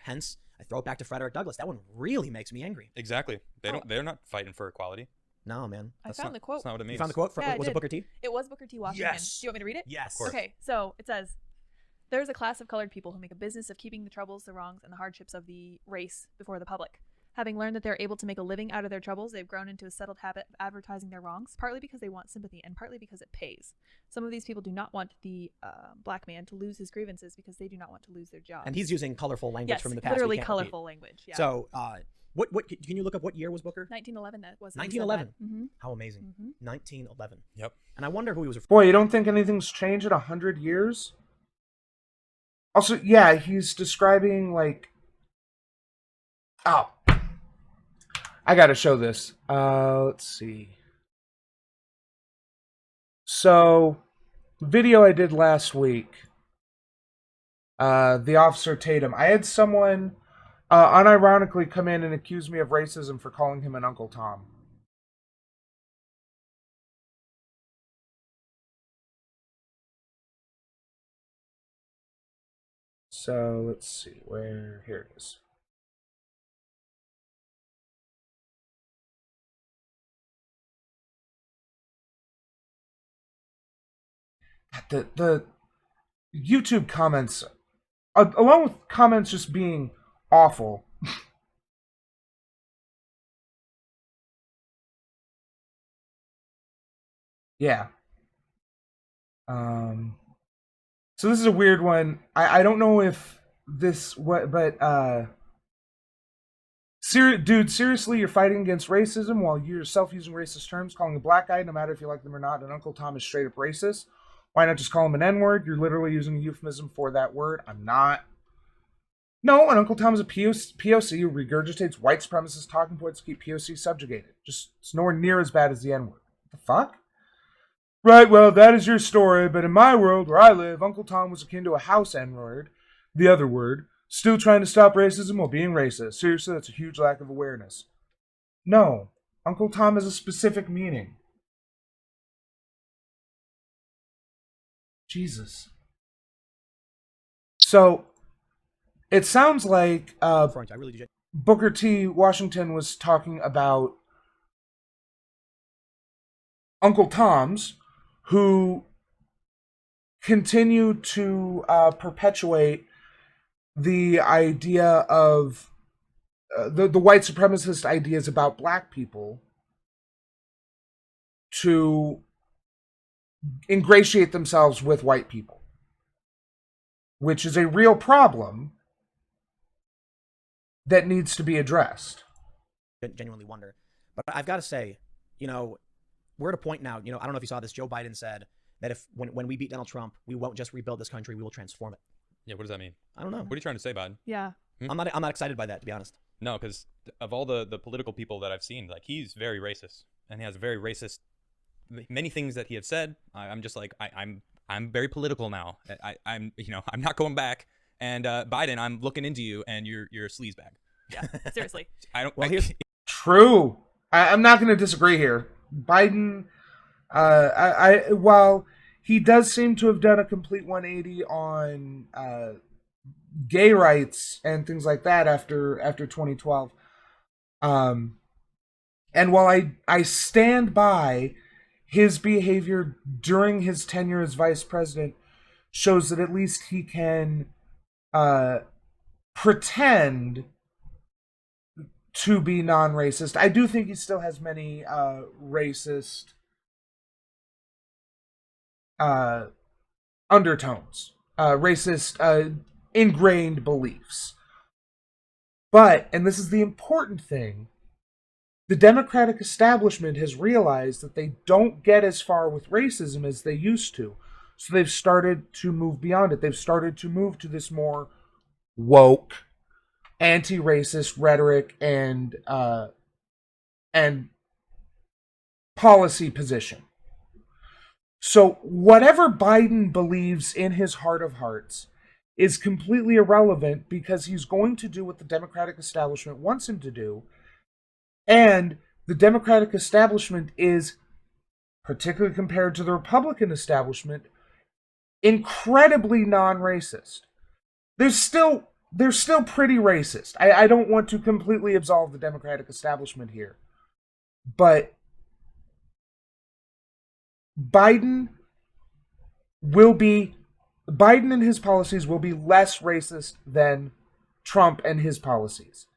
Hence, I throw it back to Frederick Douglass. That one really makes me angry. Exactly. They're not fighting for equality. No, man. I found the quote. That's not what it means. You found the quote? Yeah, I Was it did. Booker T? It was Booker T. Washington. Yes. Do you want me to read it? Yes. course. Okay, so it says, "There is a class of colored people who make a business of keeping the troubles, the wrongs, and the hardships of the race before the public. Having learned that they're able to make a living out of their troubles, they've grown into a settled habit of advertising their wrongs, partly because they want sympathy and partly because it pays. Some of these people do not want the black man to lose his grievances because they do not want to lose their job." And he's using colorful language yes, from the past. we literally can't colorful language. Yeah. repeat. So, what can you look up what year was Booker? 1911. That was 1911. Mm-hmm. How amazing. Mm-hmm. 1911. Yep. And I wonder who he was referring Boy, you don't think anything's changed in 100 years? Also, yeah, he's describing, like... Oh. I gotta show this. Let's see. So, the video I did last week, the Officer Tatum, I had someone unironically come in and accuse me of racism for calling him an Uncle Tom. So, let's see, here it is. The YouTube comments, along with comments just being awful. Yeah. So this is a weird one. I don't know if this dude, seriously, you're fighting against racism while you yourself using racist terms, calling a black guy, no matter if you like them or not, an Uncle Tom is straight up racist. Why not just call him an N-word? You're literally using a euphemism for that word. I'm not. No, an Uncle Tom is a POC who regurgitates white supremacist talking points to keep POC subjugated. Just, it's nowhere near as bad as the N-word. What the fuck? Right, well, that is your story, but in my world, where I live, Uncle Tom was akin to a house N-word, the other word, still trying to stop racism while being racist. Seriously, that's a huge lack of awareness. No, Uncle Tom has a specific meaning. Jesus. So, it sounds like to. I really do. Booker T. Washington was talking about Uncle Toms who continue to perpetuate the idea of the white supremacist ideas about black people to ingratiate themselves with white people, which is a real problem that needs to be addressed. Genuinely wonder. But I've got to say, we're at a point now, I don't know if you saw this, Joe Biden said that if when we beat Donald Trump, we won't just rebuild this country, we will transform it. Yeah, what does that mean? I don't know. What are you trying to say, Biden? Yeah. I'm not excited by that, to be honest. No, because of all the political people that I've seen, like, he's very racist, and he has very racist many things that he has said. I'm just like, I'm very political now. I'm I'm not going back. And Biden, I'm looking into you, and you're a sleazebag. Yeah. Seriously. I don't. Well, I, here's True. I'm not going to disagree here. Biden, while he does seem to have done a complete 180 on gay rights and things like that after 2012, and while I stand by his behavior during his tenure as vice president, shows that at least he can pretend to be non-racist. I do think he still has many racist undertones, racist ingrained beliefs. But, and this is the important thing, the Democratic establishment has realized that they don't get as far with racism as they used to. So they've started to move beyond it. They've started to move to this more woke, anti-racist rhetoric and policy position. So whatever Biden believes in his heart of hearts is completely irrelevant, because he's going to do what the Democratic establishment wants him to do. And the Democratic establishment is, particularly compared to the Republican establishment, incredibly non-racist. They're still pretty racist. I don't want to completely absolve the Democratic establishment here. But Biden and his policies will be less racist than Trump and his policies.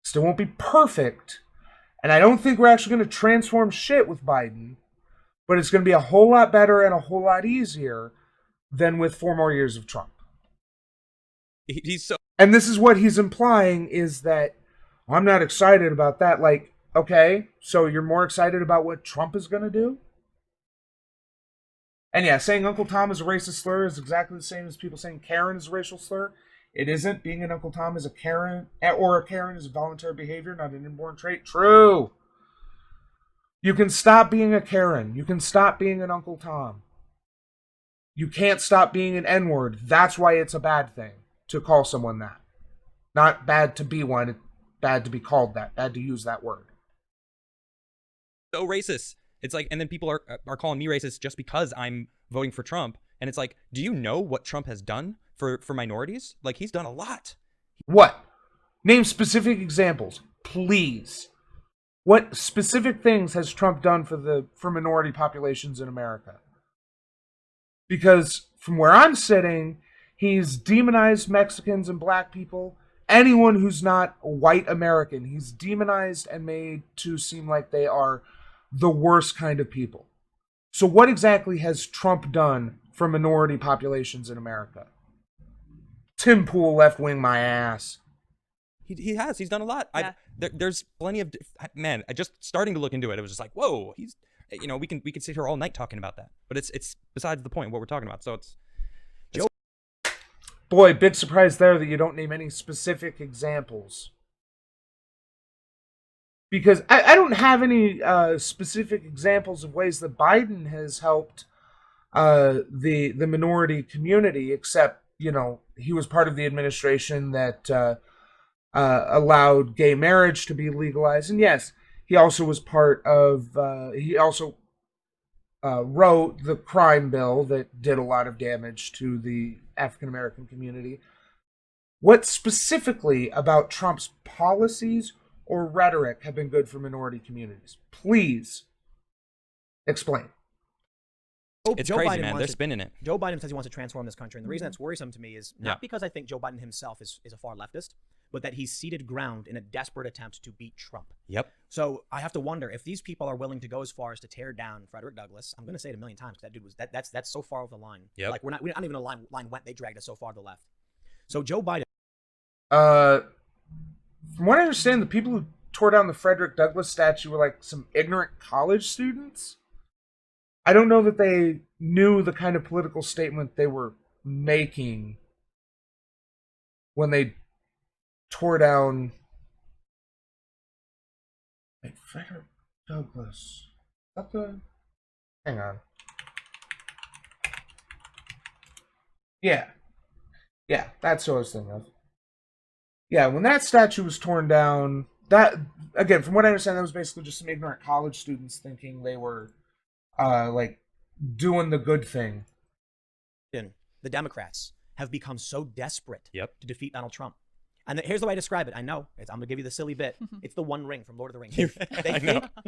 Still won't be perfect, and I don't think we're actually going to transform shit with Biden, but it's going to be a whole lot better and a whole lot easier than with 4 more years of Trump. he's so. And this is what he's implying, is that, well, I'm not excited about that. Like, okay, so you're more excited about what Trump is going to do? And yeah, saying Uncle Tom is a racist slur is exactly the same as people saying Karen is a racial slur. It isn't. Being an Uncle Tom is a Karen, or a Karen is a voluntary behavior, not an inborn trait. True. You can stop being a Karen. You can stop being an Uncle Tom. You can't stop being an N-word. That's why it's a bad thing to call someone that. Not bad to be one, it's bad to be called that, bad to use that word. So racist. It's like, and then people are calling me racist just because I'm voting for Trump. And it's like, do you know what Trump has done for minorities? Like, he's done a lot. What? Name specific examples, please. What specific things has Trump done for minority populations in America? Because from where I'm sitting, he's demonized Mexicans and black people. Anyone who's not white American, he's demonized and made to seem like they are the worst kind of people. So what exactly has Trump done for minority populations in America? Tim Pool left wing my ass. He has. He's done a lot. Yeah. There's plenty of man. I just starting to look into it. It was just like, whoa. He's, we can sit here all night talking about that. But it's besides the point what we're talking about. So it's Boy, big surprise there that you don't name any specific examples. Because I don't have any specific examples of ways that Biden has helped the minority community, except, he was part of the administration that allowed gay marriage to be legalized. And yes, he also was part of, he also wrote the crime bill that did a lot of damage to the African American community. What specifically about Trump's policies or rhetoric have been good for minority communities? Please explain. it's crazy, man. They're spinning it. Joe Biden says he wants to transform this country. And the reason that's worrisome to me is not Yeah. because I think Joe Biden himself is a far leftist, but that he's ceded ground in a desperate attempt to beat Trump. Yep. So I have to wonder if these people are willing to go as far as to tear down Frederick Douglass. I'm going to say it a million times because that dude was that's so far over the line. Yep. Like we're not even a line went. They dragged us so far to the left. So Joe Biden. From what I understand, the people who tore down the Frederick Douglass statue were like some ignorant college students. I don't know that they knew the kind of political statement they were making when they tore down. Wait, Frederick Douglass. Is that the? Hang on. Yeah, that's what I was thinking of. Yeah, when that statue was torn down, that again, from what I understand, that was basically just some ignorant college students thinking they were, like, doing the good thing. The Democrats have become so desperate Yep. to defeat Donald Trump. And here's the way I describe it. I know. I'm going to give you the silly bit. It's the One Ring from Lord of the Rings.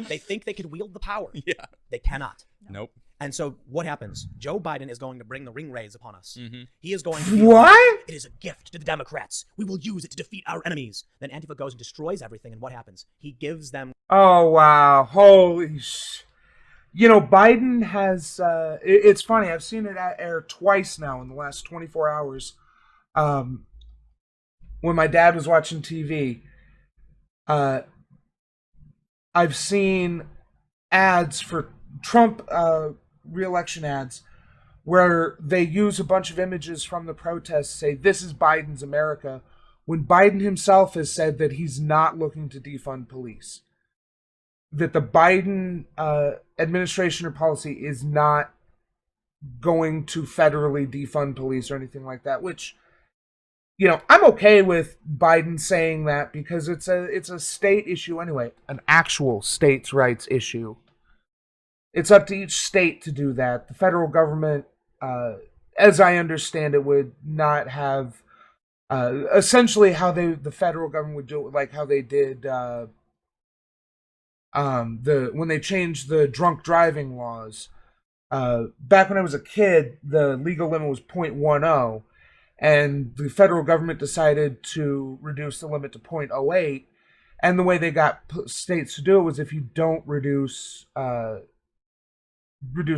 They think they could wield the power. Yeah. They cannot. Nope. And so what happens? Joe Biden is going to bring the ring rays upon us. Mm-hmm. He is going to What? It is a gift to the Democrats. We will use it to defeat our enemies. Then Antifa goes and destroys everything. And what happens? He gives them... Oh, wow. Holy sh... You know, Biden has... it's funny. I've seen it air twice now in the last 24 hours. When my dad was watching TV, I've seen ads for Trump re-election ads where they use a bunch of images from the protests, say, this is Biden's America, when Biden himself has said that he's not looking to defund police. That the Biden administration or policy is not going to federally defund police or anything like that, which, you know, I'm okay with Biden saying that because it's a state issue anyway, an actual states' rights issue. It's up to each state to do that. The federal government, as I understand it, would not have essentially how the federal government would do it, like how they did when they changed the drunk driving laws. Back when I was a kid, the legal limit was .10, and the federal government decided to reduce the limit to .08. And the way they got states to do it was if you don't reduce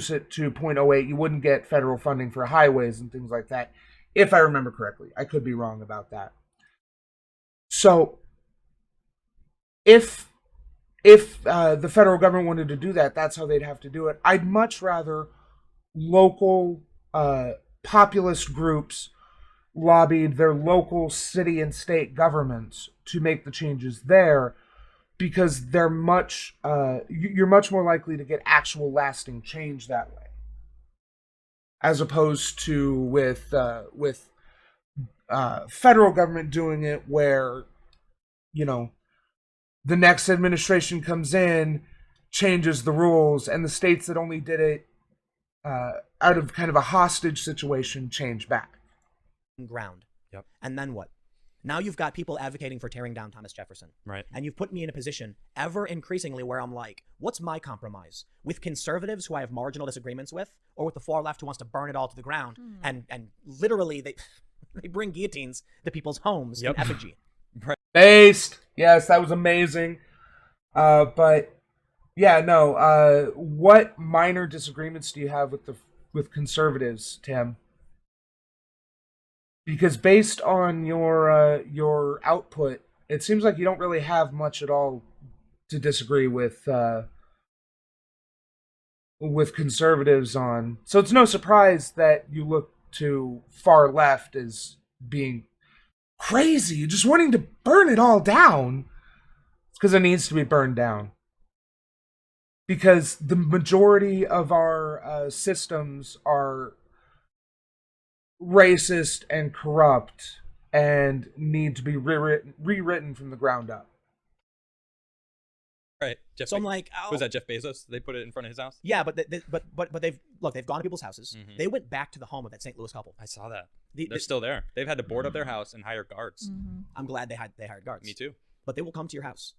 it to .08, you wouldn't get federal funding for highways and things like that, if I remember correctly. I could be wrong about that. So, if the federal government wanted to do that, that's how they'd have to do it. I'd much rather local populist groups lobbied their local city and state governments to make the changes there, because they're you're much more likely to get actual lasting change that way, as opposed to with federal government doing it, where, you know, the next administration comes in, changes the rules, and the states that only did it out of kind of a hostage situation change back. Ground. Yep. And then what? Now you've got people advocating for tearing down Thomas Jefferson. Right. And you've put me in a position ever increasingly where I'm like, what's my compromise? With conservatives who I have marginal disagreements with, or with the far left who wants to burn it all to the ground? And literally they bring guillotines to people's homes in effigy. Right. Based. Yes, that was amazing. But yeah, no. What minor disagreements do you have with conservatives, Tim? Because based on your output, it seems like you don't really have much at all to disagree with conservatives on. So it's no surprise that you look to far left as being crazy, just wanting to burn it all down. It's because it needs to be burned down. Because the majority of our systems are racist and corrupt and need to be rewritten from the ground up. Right. So I'm like, was that Jeff Bezos? They put it in front of his house? Yeah, but they've gone to people's houses. Mm-hmm. They went back to the home of that St. Louis couple. I saw that. They're still there. They've had to board up their house and hire guards. Mm-hmm. I'm glad they hired guards. Me too. But they will come to your house.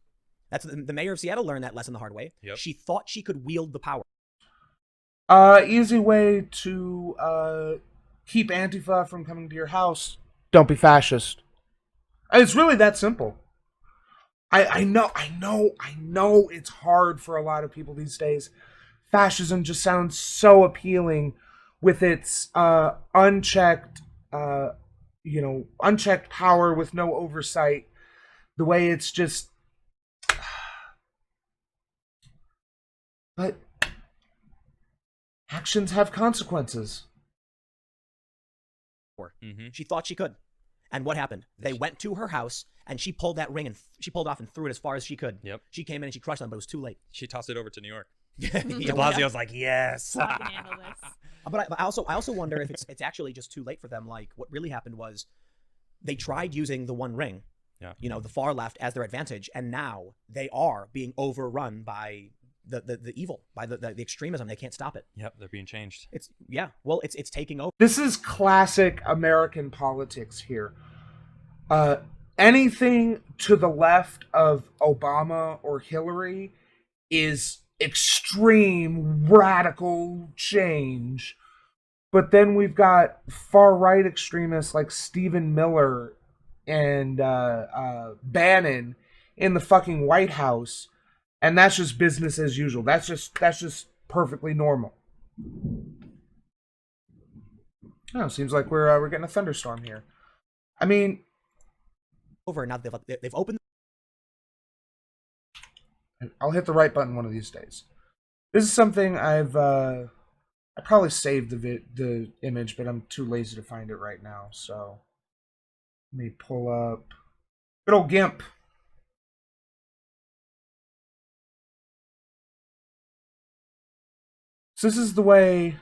That's the mayor of Seattle learned that lesson the hard way. Yep. She thought she could wield the power. Easy way to keep Antifa from coming to your house: don't be fascist. It's really that simple. I know it's hard for a lot of people these days. Fascism just sounds so appealing with its unchecked power with no oversight. The way it's just... But actions have consequences. Mm-hmm. She thought she could. And what happened? They went to her house, and she pulled that ring, and she pulled off and threw it as far as she could. Yep. She came in and she crushed them, but it was too late. She tossed it over to New York. De Blasio's like, yes. I can handle this. But I also wonder if it's actually just too late for them. Like, what really happened was they tried using the One Ring, the far left, as their advantage, and now they are being overrun by the evil, by the extremism. They can't stop it. Yep, they're being changed. It's taking over. This is classic American politics here. Anything to the left of Obama or Hillary is extreme radical change. But then we've got far-right extremists like Stephen Miller and Bannon in the fucking White House, and that's just business as usual. That's just perfectly normal. Oh, seems like we're getting a thunderstorm here. I mean, Over now, they've opened. I'll hit the right button one of these days. This is something I probably saved the image, but I'm too lazy to find it right now. So let me pull up good old GIMP. So this is the way.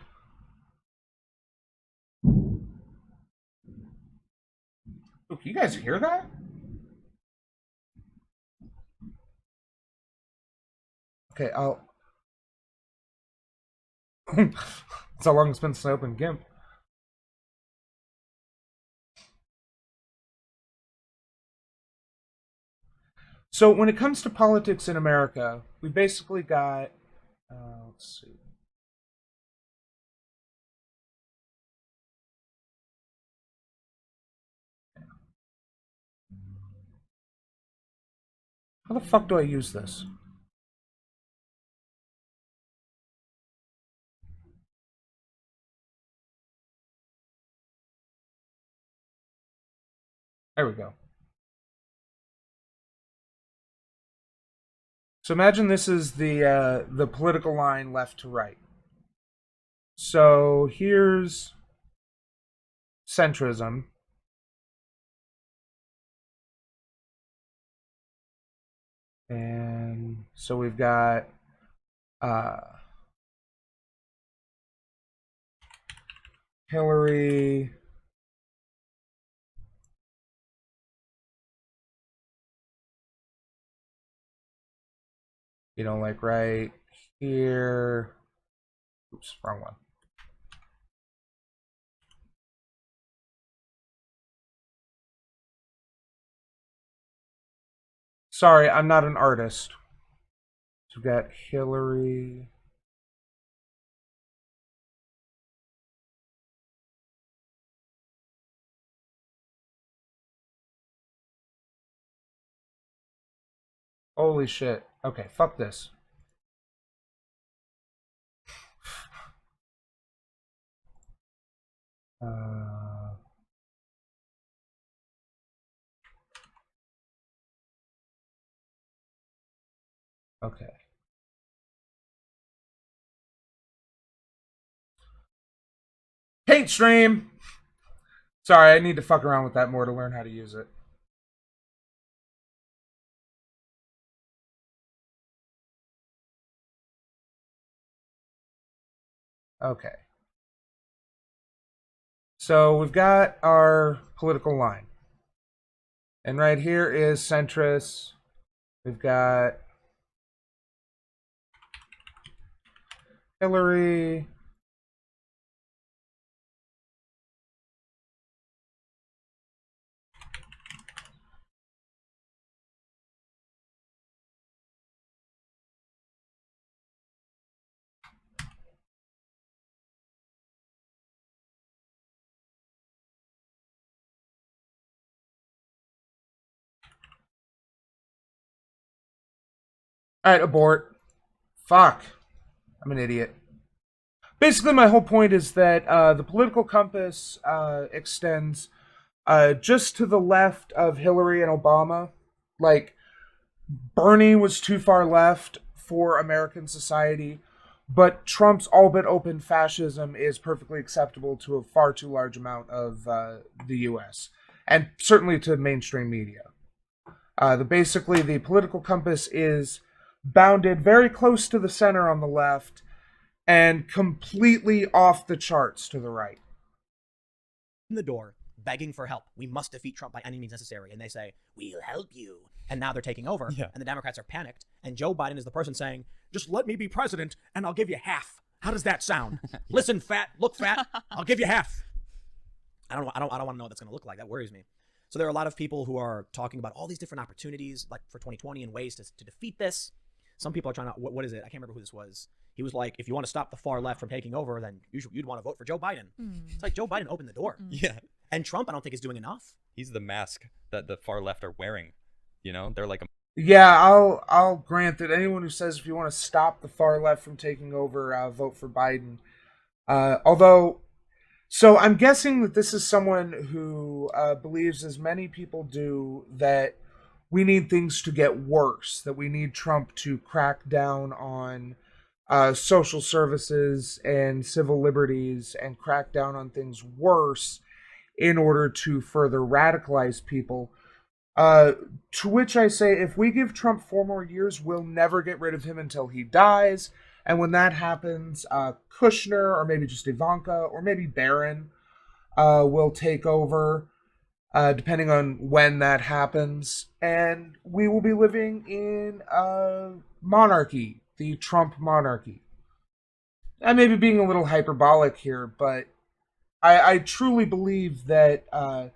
Look, you guys hear that? Okay, I'll. That's how long it's been since I opened GIMP. So when it comes to politics in America, we basically got. Let's see. How the fuck do I use this? There we go. So imagine this is the political line left to right. So here's centrism. And so we've got Hillary. Like right here. Oops, wrong one. Sorry, I'm not an artist. So we've got Hillary. Holy shit. Okay, fuck this. Okay. Paint stream! Sorry, I need to fuck around with that more to learn how to use it. Okay. So we've got our political line. And right here is centrist. We've got Hillary. Alright, abort. Fuck. I'm an idiot. Basically, my whole point is that the political compass extends just to the left of Hillary and Obama. Like, Bernie was too far left for American society, but Trump's all but open fascism is perfectly acceptable to a far too large amount of the U.S. and certainly to mainstream media. Basically, the political compass is bounded very close to the center on the left and completely off the charts to the right. In the door, begging for help. We must defeat Trump by any means necessary. And they say, we'll help you. And now they're taking over. Yeah. And the Democrats are panicked. And Joe Biden is the person saying, just let me be president and I'll give you half. How does that sound? Listen, fat, look fat, I'll give you half. I don't want to know what that's going to look like. That worries me. So there are a lot of people who are talking about all these different opportunities, like for 2020, and ways to defeat this. Some people are trying to, what is it? I can't remember who this was. He was like, if you want to stop the far left from taking over, then you'd want to vote for Joe Biden. It's like Joe Biden opened the door. Yeah. And Trump, I don't think, is doing enough. He's the mask that the far left are wearing. You know, they're like Yeah, I'll grant that anyone who says if you want to stop the far left from taking over, vote for Biden. So I'm guessing that this is someone who believes, as many people do, that we need things to get worse, that we need Trump to crack down on social services and civil liberties and crack down on things worse in order to further radicalize people. To which I say, if we give Trump 4 more years, we'll never get rid of him until he dies. And when that happens, Kushner, or maybe just Ivanka, or maybe Barron will take over, depending on when that happens. And we will be living in a monarchy, the Trump monarchy. I may be being a little hyperbolic here, but I truly believe that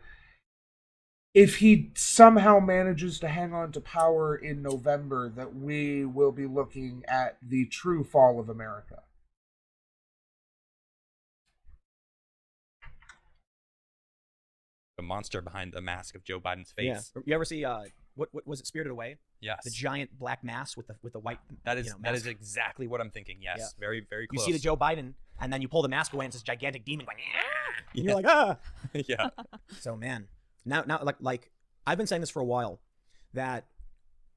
if he somehow manages to hang on to power in November, that we will be looking at the true fall of America. a monster behind the mask of Joe Biden's face. Yeah. You ever see what was it, Spirited Away? Yes. The giant black mass with the white. That is mask. exactly what I'm thinking. Yes. Yeah. Very, very You close. see the Joe Biden, and then you pull the mask away, and it's this gigantic demon going, "Ah!" And you're like, ah. Yeah. So man, now like I've been saying this for a while, that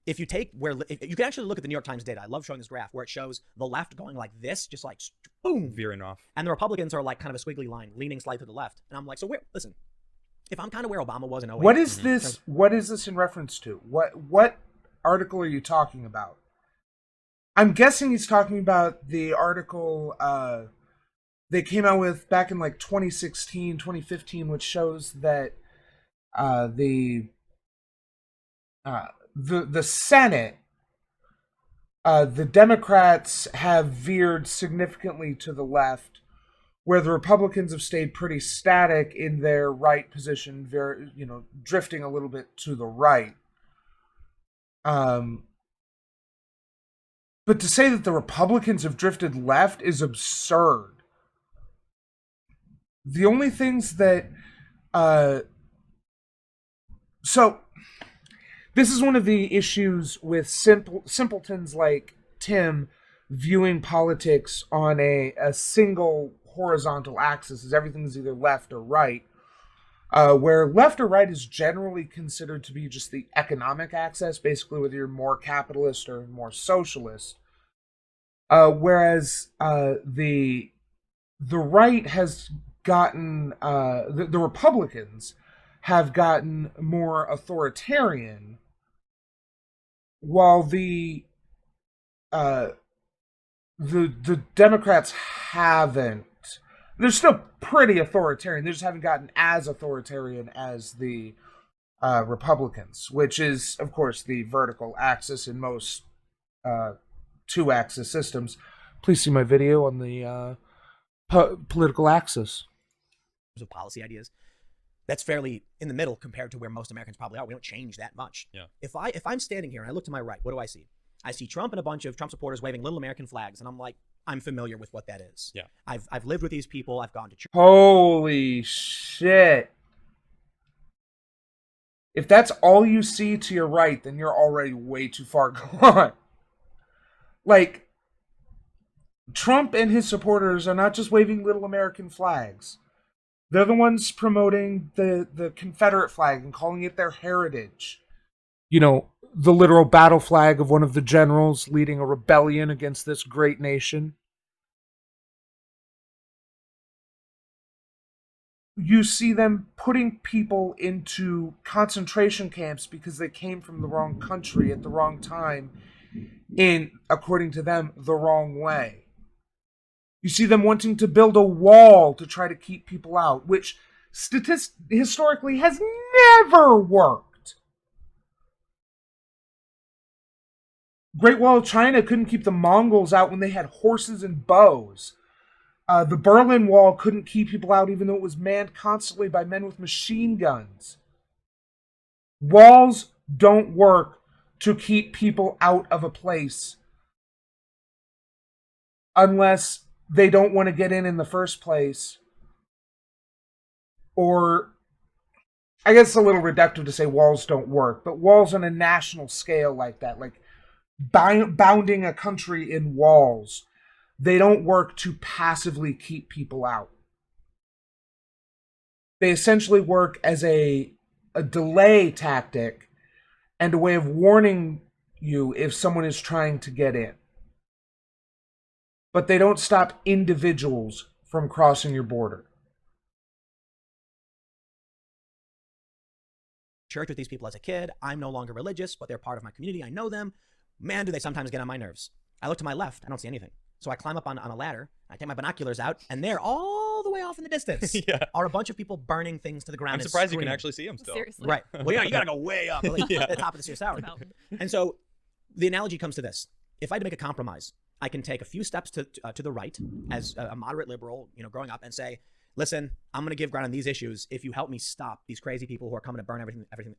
if you take if you can actually look at the New York Times data. I love showing this graph where it shows the left going like this, just like boom, Veering off. and the Republicans are like kind of a squiggly line, leaning slightly to the left. And I'm like, so listen, if I'm kind of where Obama was in 08. What is this? What is this in reference to? What article are you talking about? I'm guessing he's talking about the article they came out with back in like 2016, 2015, which shows that the Senate, the Democrats have veered significantly to the left, where the Republicans have stayed pretty static in their right position, very, drifting a little bit to the right. But to say that the Republicans have drifted left is absurd. The only things that so this is one of the issues with simpletons like Tim viewing politics on a single horizontal axis, as everything's either left or right, where left or right is generally considered to be just the economic axis, basically whether you're more capitalist or more socialist, whereas the right has gotten the Republicans have gotten more authoritarian, while the Democrats haven't. They're still pretty authoritarian. They just haven't gotten as authoritarian as the Republicans, which is, of course, the vertical axis in most two-axis systems. Please see my video on the political axis. Of policy ideas, that's fairly in the middle compared to where most Americans probably are. We don't change that much. Yeah. If I'm standing here and I look to my right, what do I see? I see Trump and a bunch of Trump supporters waving little American flags, and I'm like, I'm familiar with what that is. Yeah. I've lived with these people. I've gone to church. Holy shit. If that's all you see to your right, then you're already way too far gone. Like, Trump and his supporters are not just waving little American flags. They're the ones promoting the Confederate flag and calling it their heritage. The literal battle flag of one of the generals leading a rebellion against this great nation. you see them putting people into concentration camps because they came from the wrong country at the wrong time in, according to them, the wrong way. You see them wanting to build a wall to try to keep people out, which historically has never worked. Great Wall of China couldn't keep the Mongols out when they had horses and bows. The Berlin Wall couldn't keep people out even though it was manned constantly by men with machine guns. Walls don't work to keep people out of a place unless they don't want to get in the first place. Or, I guess it's a little reductive to say walls don't work, but walls on a national scale like that, like bounding a country in walls, they don't work to passively keep people out. They essentially work as a delay tactic and a way of warning you if someone is trying to get in. But they don't stop individuals from crossing your border. Church with these people as a kid. I'm no longer religious, but they're part of my community. I know them. Man, do they sometimes get on my nerves. I look to my left. I don't see anything. So I climb up on a ladder. I take my binoculars out, and there, all the way off in the distance, are a bunch of people burning things to the ground. I'm surprised you can actually see them still. Seriously. Right. Well, yeah, you got to go way up, like, at the top of the Sears Tower. And so the analogy comes to this. If I had to make a compromise, I can take a few steps to the right as a moderate liberal, growing up, and say, listen, I'm going to give ground on these issues if you help me stop these crazy people who are coming to burn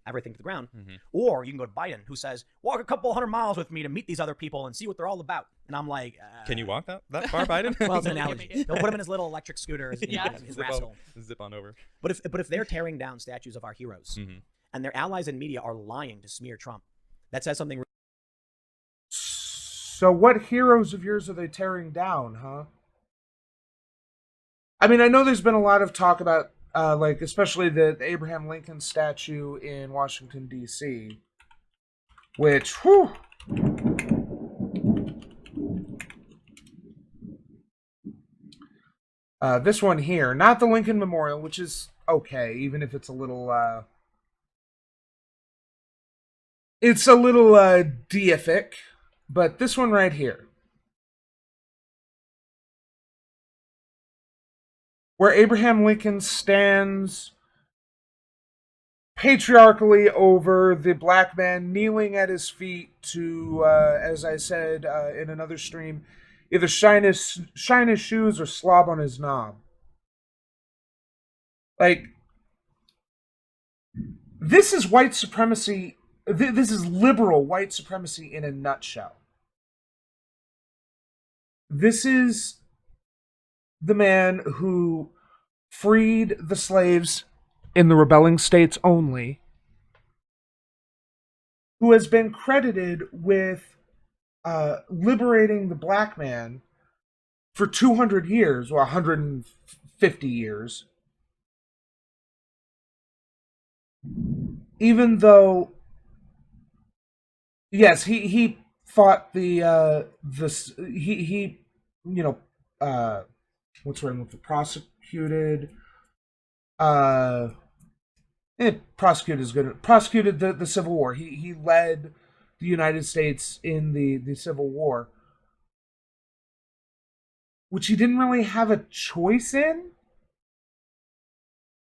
everything to the ground. Mm-hmm. Or you can go to Biden, who says, walk a couple 100 miles with me to meet these other people and see what they're all about. And I'm like, can you walk that far, Biden? Well, it's an analogy. He'll put him in his little electric scooter, his rascal. Zip on over. But if they're tearing down statues of our heroes, and their allies in media are lying to smear Trump, that says something. So what heroes of yours are they tearing down, huh? I mean, I know there's been a lot of talk about, especially the Abraham Lincoln statue in Washington, D.C., which, whew. This one here, not the Lincoln Memorial, which is okay, even if it's a little, deific, but this one right here, where Abraham Lincoln stands patriarchally over the black man kneeling at his feet to, as I said in another stream, either shine his shoes or slob on his knob. Like, this is white supremacy. This is liberal white supremacy in a nutshell. This is the man who freed the slaves in the rebelling states only, who has been credited with liberating the black man for 200 years, or 150 years, even though, yes, he fought what's wrong with the prosecuted? Prosecuted the Civil War. He led the United States in the Civil War, which he didn't really have a choice in.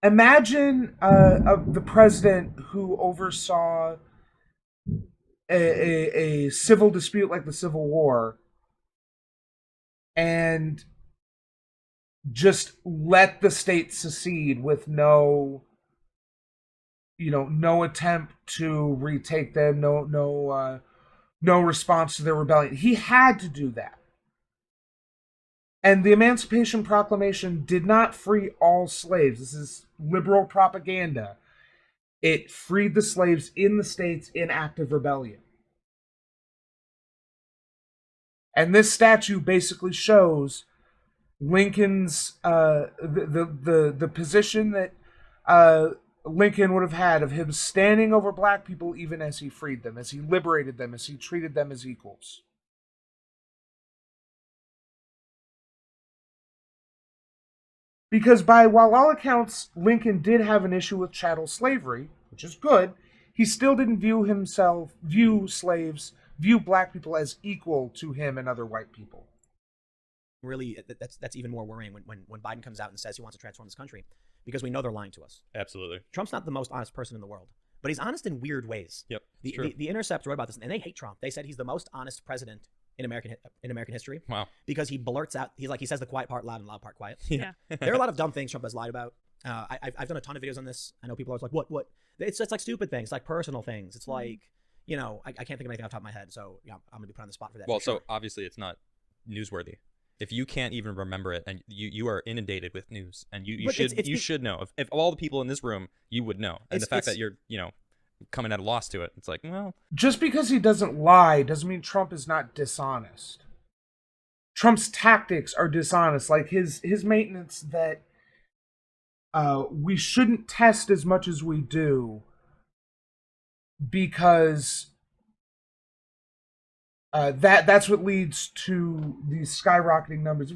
Imagine the president who oversaw a civil dispute like the Civil War and just let the state secede with no attempt to retake them, no response to their rebellion. He had to do that. And the Emancipation Proclamation did not free all slaves. This is liberal propaganda. It freed the slaves in the states in active rebellion. And this statue basically shows Lincoln's the position that Lincoln would have had of him standing over black people even as he freed them, as he liberated them, as he treated them as equals. Because while all accounts, Lincoln did have an issue with chattel slavery, which is good, he still didn't view black people as equal to him and other white people. Really, that's even more worrying when Biden comes out and says he wants to transform this country, because we know they're lying to us. Absolutely. Trump's not the most honest person in the world, but he's honest in weird ways. Yep. The Intercept wrote about this, and they hate Trump. They said he's the most honest president in American history. Wow. Because he blurts out, he says the quiet part loud and loud part quiet. Yeah. There are a lot of dumb things Trump has lied about. I've done a ton of videos on this. I know people are always like, what? It's just like stupid things, like personal things. It's like, I can't think of anything off the top of my head. So yeah, I'm gonna be put on the spot for that. Well, for sure. so obviously it's not newsworthy. If you can't even remember it, and you are inundated with news, and you should know. If all the people in this room, you would know. And the fact that you're coming at a loss to it, it's like, well, just because he doesn't lie doesn't mean Trump is not dishonest. Trump's tactics are dishonest, like his maintenance that we shouldn't test as much as we do because that's what leads to these skyrocketing numbers.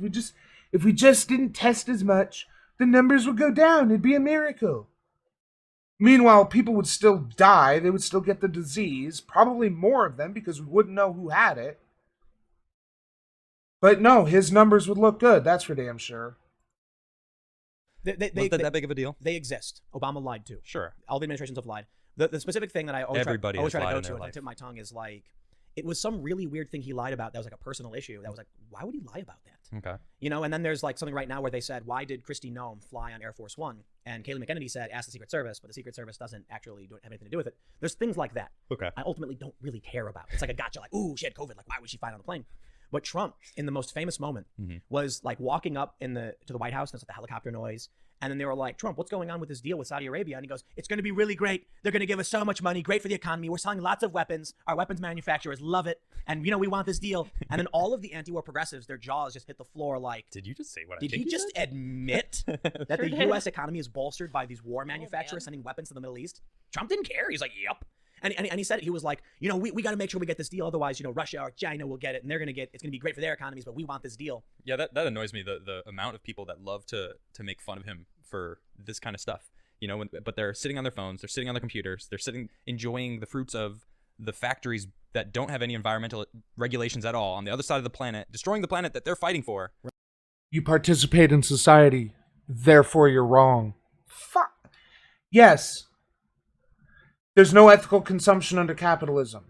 If we just didn't test as much, the numbers would go down. It'd be a miracle. Meanwhile, people would still die. They would still get the disease. Probably more of them because we wouldn't know who had it. But no, his numbers would look good. That's for damn sure. Was that big of a deal? They exist. Obama lied too. Sure. All the administrations have lied. The specific thing that I always try to go to at the tip of my tongue is like, it was some really weird thing he lied about that was like a personal issue. That was like, why would he lie about that? Okay. And then there's like something right now where they said, why did Kristi Noem fly on Air Force One? And Kayleigh McEnany said, ask the Secret Service, but the Secret Service doesn't actually have anything to do with it. There's things like that. Okay. I ultimately don't really care about. It's like a gotcha, like, ooh, she had COVID. Like, why would she fly on the plane? But Trump, in the most famous moment, was like walking up to the White House, and it's like the helicopter noise. And then they were like, Trump, what's going on with this deal with Saudi Arabia? And he goes, it's going to be really great. They're going to give us so much money. Great for the economy. We're selling lots of weapons. Our weapons manufacturers love it. And, we want this deal. And then all of the anti-war progressives, their jaws just hit the floor like, did you just say what I did think he just said? admit that the U.S. economy is bolstered by these war manufacturers sending weapons to the Middle East? Trump didn't care. He's like, yep. And he said it. He was like, we got to make sure we get this deal. Otherwise, Russia or China will get it, and it's going to be great for their economies, but we want this deal. Yeah, that annoys me. The amount of people that love to make fun of him for this kind of stuff, but they're sitting on their phones, they're sitting on their computers, they're sitting enjoying the fruits of the factories that don't have any environmental regulations at all on the other side of the planet, destroying the planet that they're fighting for. You participate in society, therefore you're wrong. Fuck. Yes. There's no ethical consumption under capitalism.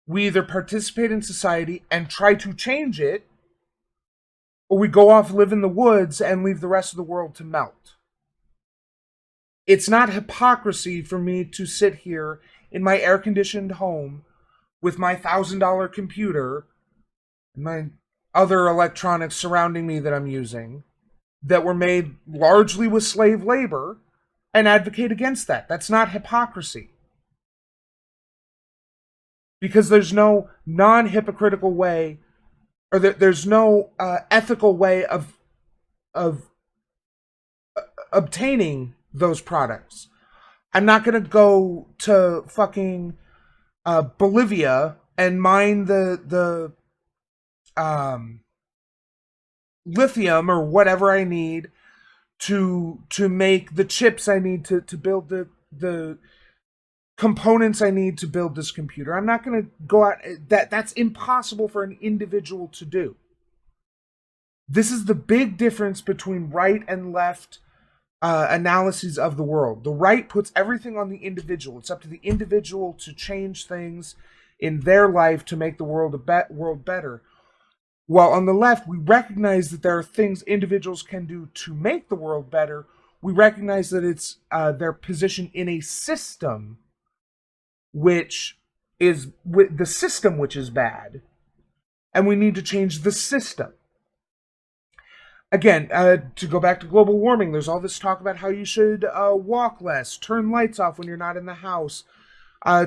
We either participate in society and try to change it, or we go off, live in the woods, and leave the rest of the world to melt. It's not hypocrisy for me to sit here in my air-conditioned home with my $1,000 computer and my other electronics surrounding me that I'm using that were made largely with slave labor and advocate against that. That's not hypocrisy. Because there's no non-hypocritical way, or there's no ethical way of obtaining those products. I'm not going to go to fucking Bolivia and mine the lithium or whatever I need to make the chips I need to build the components I need to build this computer. I'm not going to go out. That's impossible for an individual to do. This is the big difference between right and left analyses of the world. The right puts everything on the individual. It's up to the individual to change things in their life to make the world world better. While on the left, we recognize that there are things individuals can do to make the world better. We recognize that it's their position in a system which is the system which is bad, and we need to change the system. Again, to go back to global warming, there's all this talk about how you should walk less, turn lights off when you're not in the house,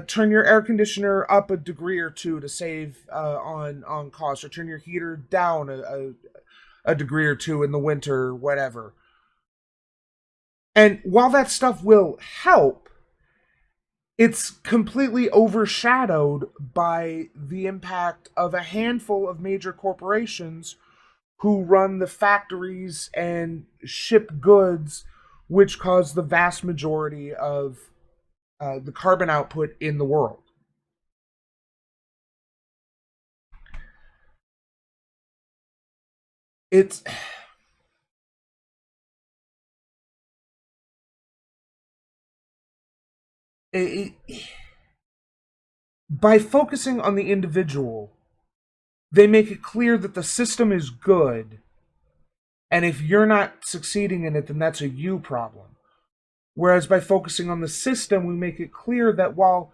turn your air conditioner up a degree or two to save on cost, or turn your heater down a degree or two in the winter, whatever. And while that stuff will help, it's completely overshadowed by the impact of a handful of major corporations who run the factories and ship goods, which cause the vast majority of the carbon output in the world. It's by focusing on the individual, they make it clear that the system is good, and if you're not succeeding in it, then that's a you problem. Whereas by focusing on the system, we make it clear that while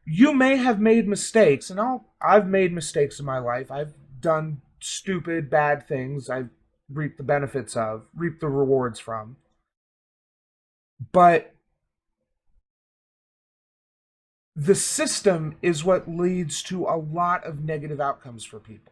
you may have made mistakes, and I've made mistakes in my life, I've done stupid, bad things I've reaped the benefits of, reaped the rewards from, but the system is what leads to a lot of negative outcomes for people.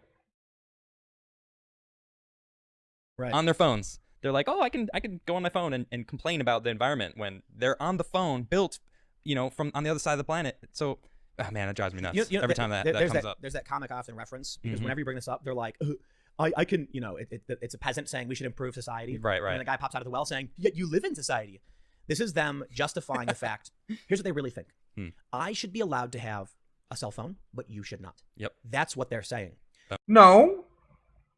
Right. On their phones. They're like, oh, I can go on my phone and complain about the environment when they're on the phone built, from on the other side of the planet. So, oh man, it drives me nuts every time that comes up. There's that comic I often reference because whenever you bring this up, they're like, I can, it's a peasant saying we should improve society. Right. And then the guy pops out of the well saying, yet you live in society. This is them justifying the fact. Here's what they really think. I should be allowed to have a cell phone, but you should not. Yep. That's what they're saying. No.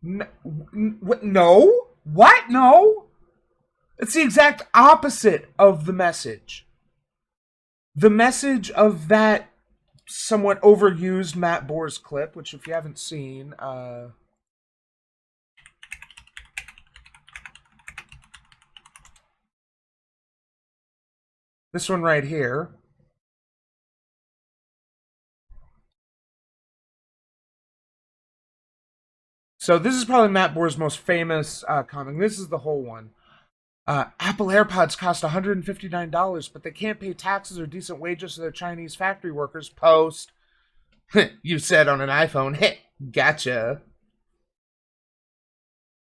No. What? No. It's the exact opposite of the message. The message of that somewhat overused Matt Bohr's clip, which if you haven't seen, this one right here. So this is probably Matt Bohr's most famous comic. This is the whole one. Apple AirPods cost $159, but they can't pay taxes or decent wages to their Chinese factory workers. Post. You said on an iPhone. Hey, gotcha.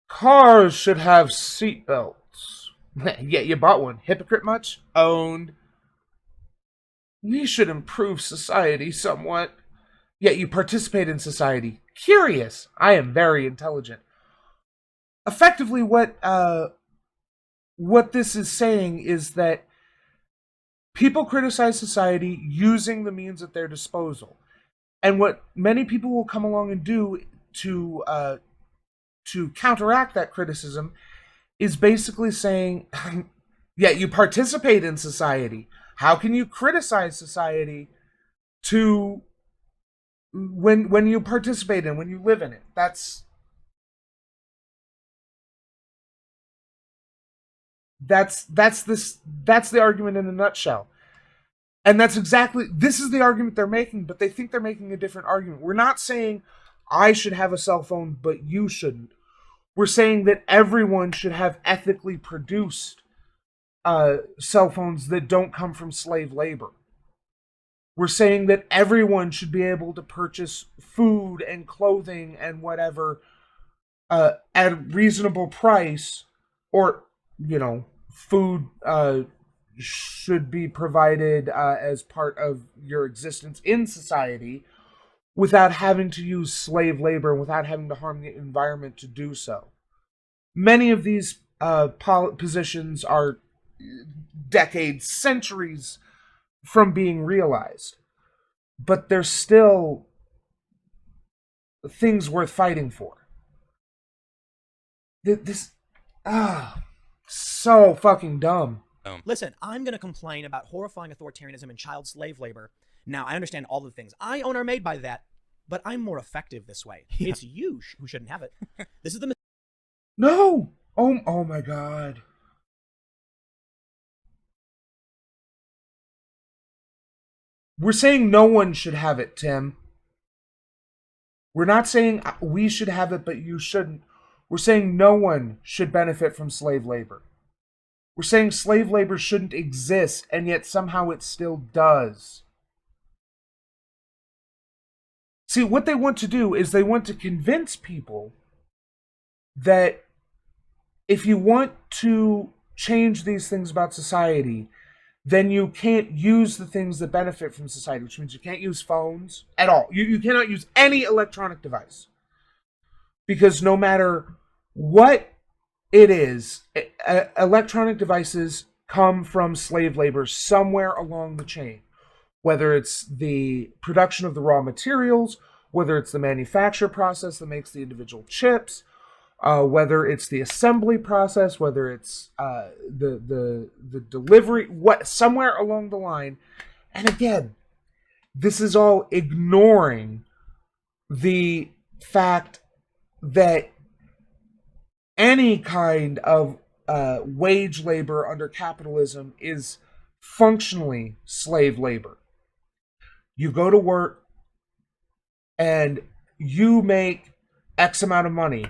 Cars should have seatbelts. Yeah, you bought one. Hypocrite much? Owned. We should improve society somewhat. Yet you participate in society. Curious. I am very intelligent. Effectively, what this is saying is that people criticize society using the means at their disposal. And what many people will come along and do to counteract that criticism is basically saying, yeah, you participate in society. How can you criticize society to when you participate in, when you live in it? That's the argument in a nutshell. And this is the argument they're making, but they think they're making a different argument. We're not saying I should have a cell phone, but you shouldn't. We're saying that everyone should have ethically produced cell phones that don't come from slave labor. We're saying that everyone should be able to purchase food and clothing and whatever at a reasonable price, or, food should be provided as part of your existence in society without having to use slave labor and without having to harm the environment to do so. Many of these positions are decades, centuries from being realized, but they're still things worth fighting for. So fucking dumb. Listen, I'm going to complain about horrifying authoritarianism and child slave labor. Now, I understand all the things I own are made by that, but I'm more effective this way. Yeah. It's you who shouldn't have it. This is the No! Oh my god. We're saying no one should have it, Tim. We're not saying we should have it, but you shouldn't. We're saying no one should benefit from slave labor. We're saying slave labor shouldn't exist, and yet somehow it still does. See, what they want to do is they want to convince people that if you want to change these things about society, then you can't use the things that benefit from society, which means you can't use phones at all. You cannot use any electronic device. Because no matter what it is, electronic devices come from slave labor somewhere along the chain. Whether it's the production of the raw materials, whether it's the manufacture process that makes the individual chips, whether it's the assembly process, whether it's the delivery, what somewhere along the line. And again, this is all ignoring the fact that any kind of wage labor under capitalism is functionally slave labor. You go to work and you make X amount of money,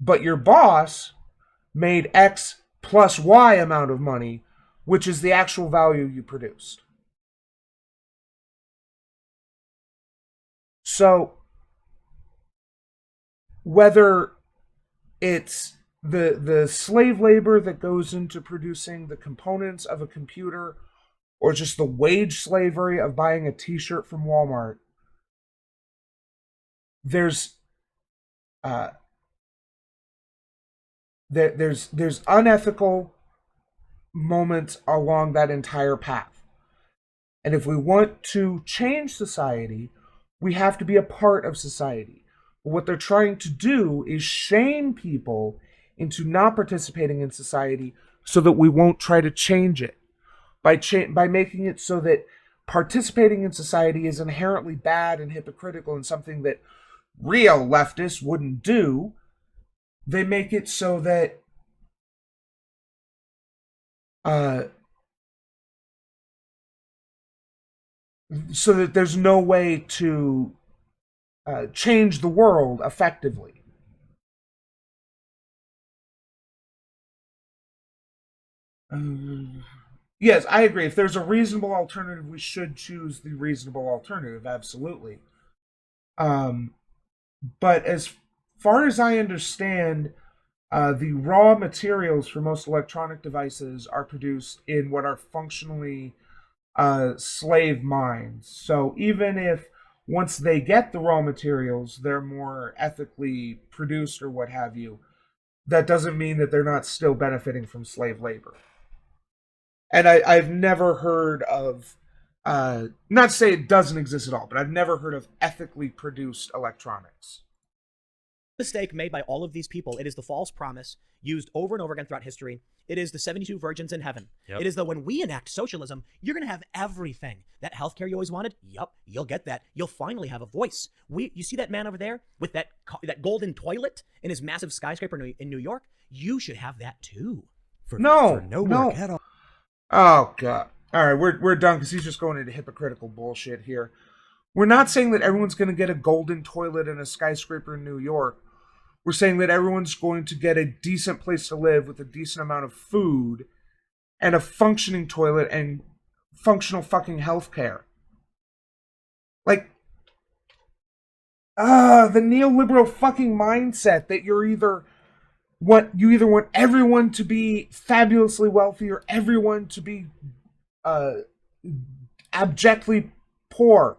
but your boss made X plus Y amount of money, which is the actual value you produced. So, whether it's the slave labor that goes into producing the components of a computer, or just the wage slavery of buying a t-shirt from Walmart, there's unethical moments along that entire path. And if we want to change society, we have to be a part of society. But what they're trying to do is shame people into not participating in society so that we won't try to change it. By making it so that participating in society is inherently bad and hypocritical and something that real leftists wouldn't do, they make it so that there's no way to change the world effectively. Yes, I agree. If there's a reasonable alternative, we should choose the reasonable alternative, absolutely. But as far as I understand, the raw materials for most electronic devices are produced in what are functionally slave mines. So even if once they get the raw materials, they're more ethically produced or what have you, that doesn't mean that they're not still benefiting from slave labor. And I've never heard of, not to say it doesn't exist at all, but I've never heard of ethically produced electronics. Mistake made by all of these people. It is the false promise used over and over again throughout history. It is the 72 virgins in heaven. Yep. It is the when we enact socialism, you're going to have everything. That healthcare you always wanted, yup, you'll get that. You'll finally have a voice. You see that man over there with that golden toilet in his massive skyscraper in New York? You should have that too. For no work at all. Oh, God. All right, we're done because he's just going into hypocritical bullshit here. We're not saying that everyone's going to get a golden toilet in a skyscraper in New York. We're saying that everyone's going to get a decent place to live with a decent amount of food and a functioning toilet and functional fucking healthcare. Like, the neoliberal fucking mindset that you either want everyone to be fabulously wealthy or everyone to be abjectly poor.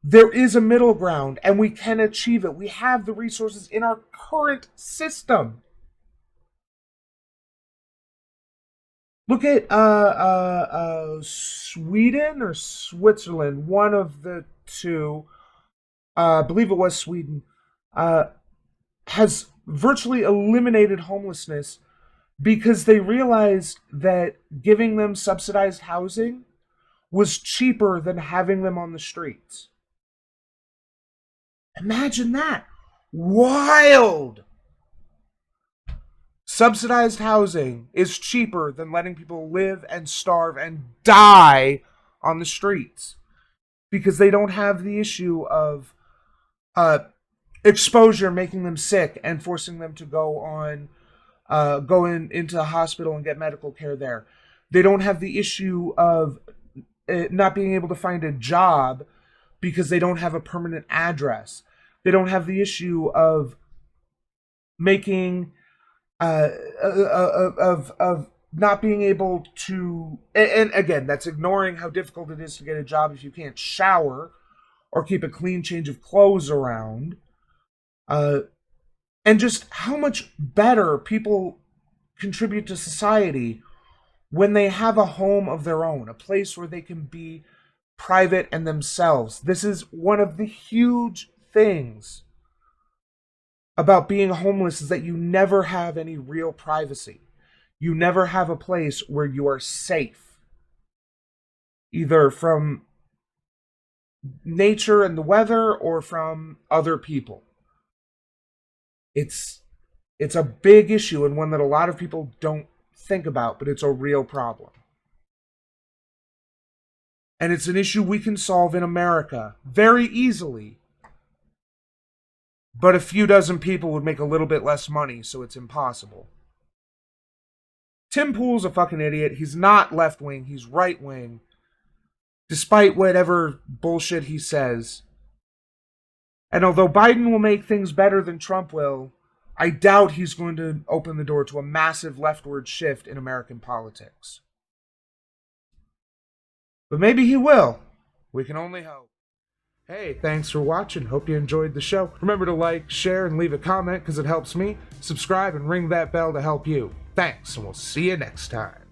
There is a middle ground, and we can achieve it. We have the resources in our current system. Look at Sweden or Switzerland, one of the two. I believe it was Sweden. Has virtually eliminated homelessness because they realized that giving them subsidized housing was cheaper than having them on the streets. Imagine that. Wild. Subsidized housing is cheaper than letting people live and starve and die on the streets because they don't have the issue of exposure making them sick and forcing them to go into the hospital and get medical care there. They don't have the issue of not being able to find a job because they don't have a permanent address. They don't have the issue of making of not being able to, and again, that's ignoring how difficult it is to get a job if you can't shower or keep a clean change of clothes around. And just how much better people contribute to society when they have a home of their own, a place where they can be private and themselves. This is one of the huge things about being homeless, is that you never have any real privacy. You never have a place where you are safe, either from nature and the weather or from other people. It's a big issue, and one that a lot of people don't think about, but it's a real problem. And it's an issue we can solve in America very easily. But a few dozen people would make a little bit less money, so it's impossible. Tim Pool's a fucking idiot. He's not left-wing, he's right-wing. Despite whatever bullshit he says. And although Biden will make things better than Trump will, I doubt he's going to open the door to a massive leftward shift in American politics. But maybe he will. We can only hope. Hey, thanks for watching. Hope you enjoyed the show. Remember to like, share, and leave a comment because it helps me. Subscribe and ring that bell to help you. Thanks, and we'll see you next time.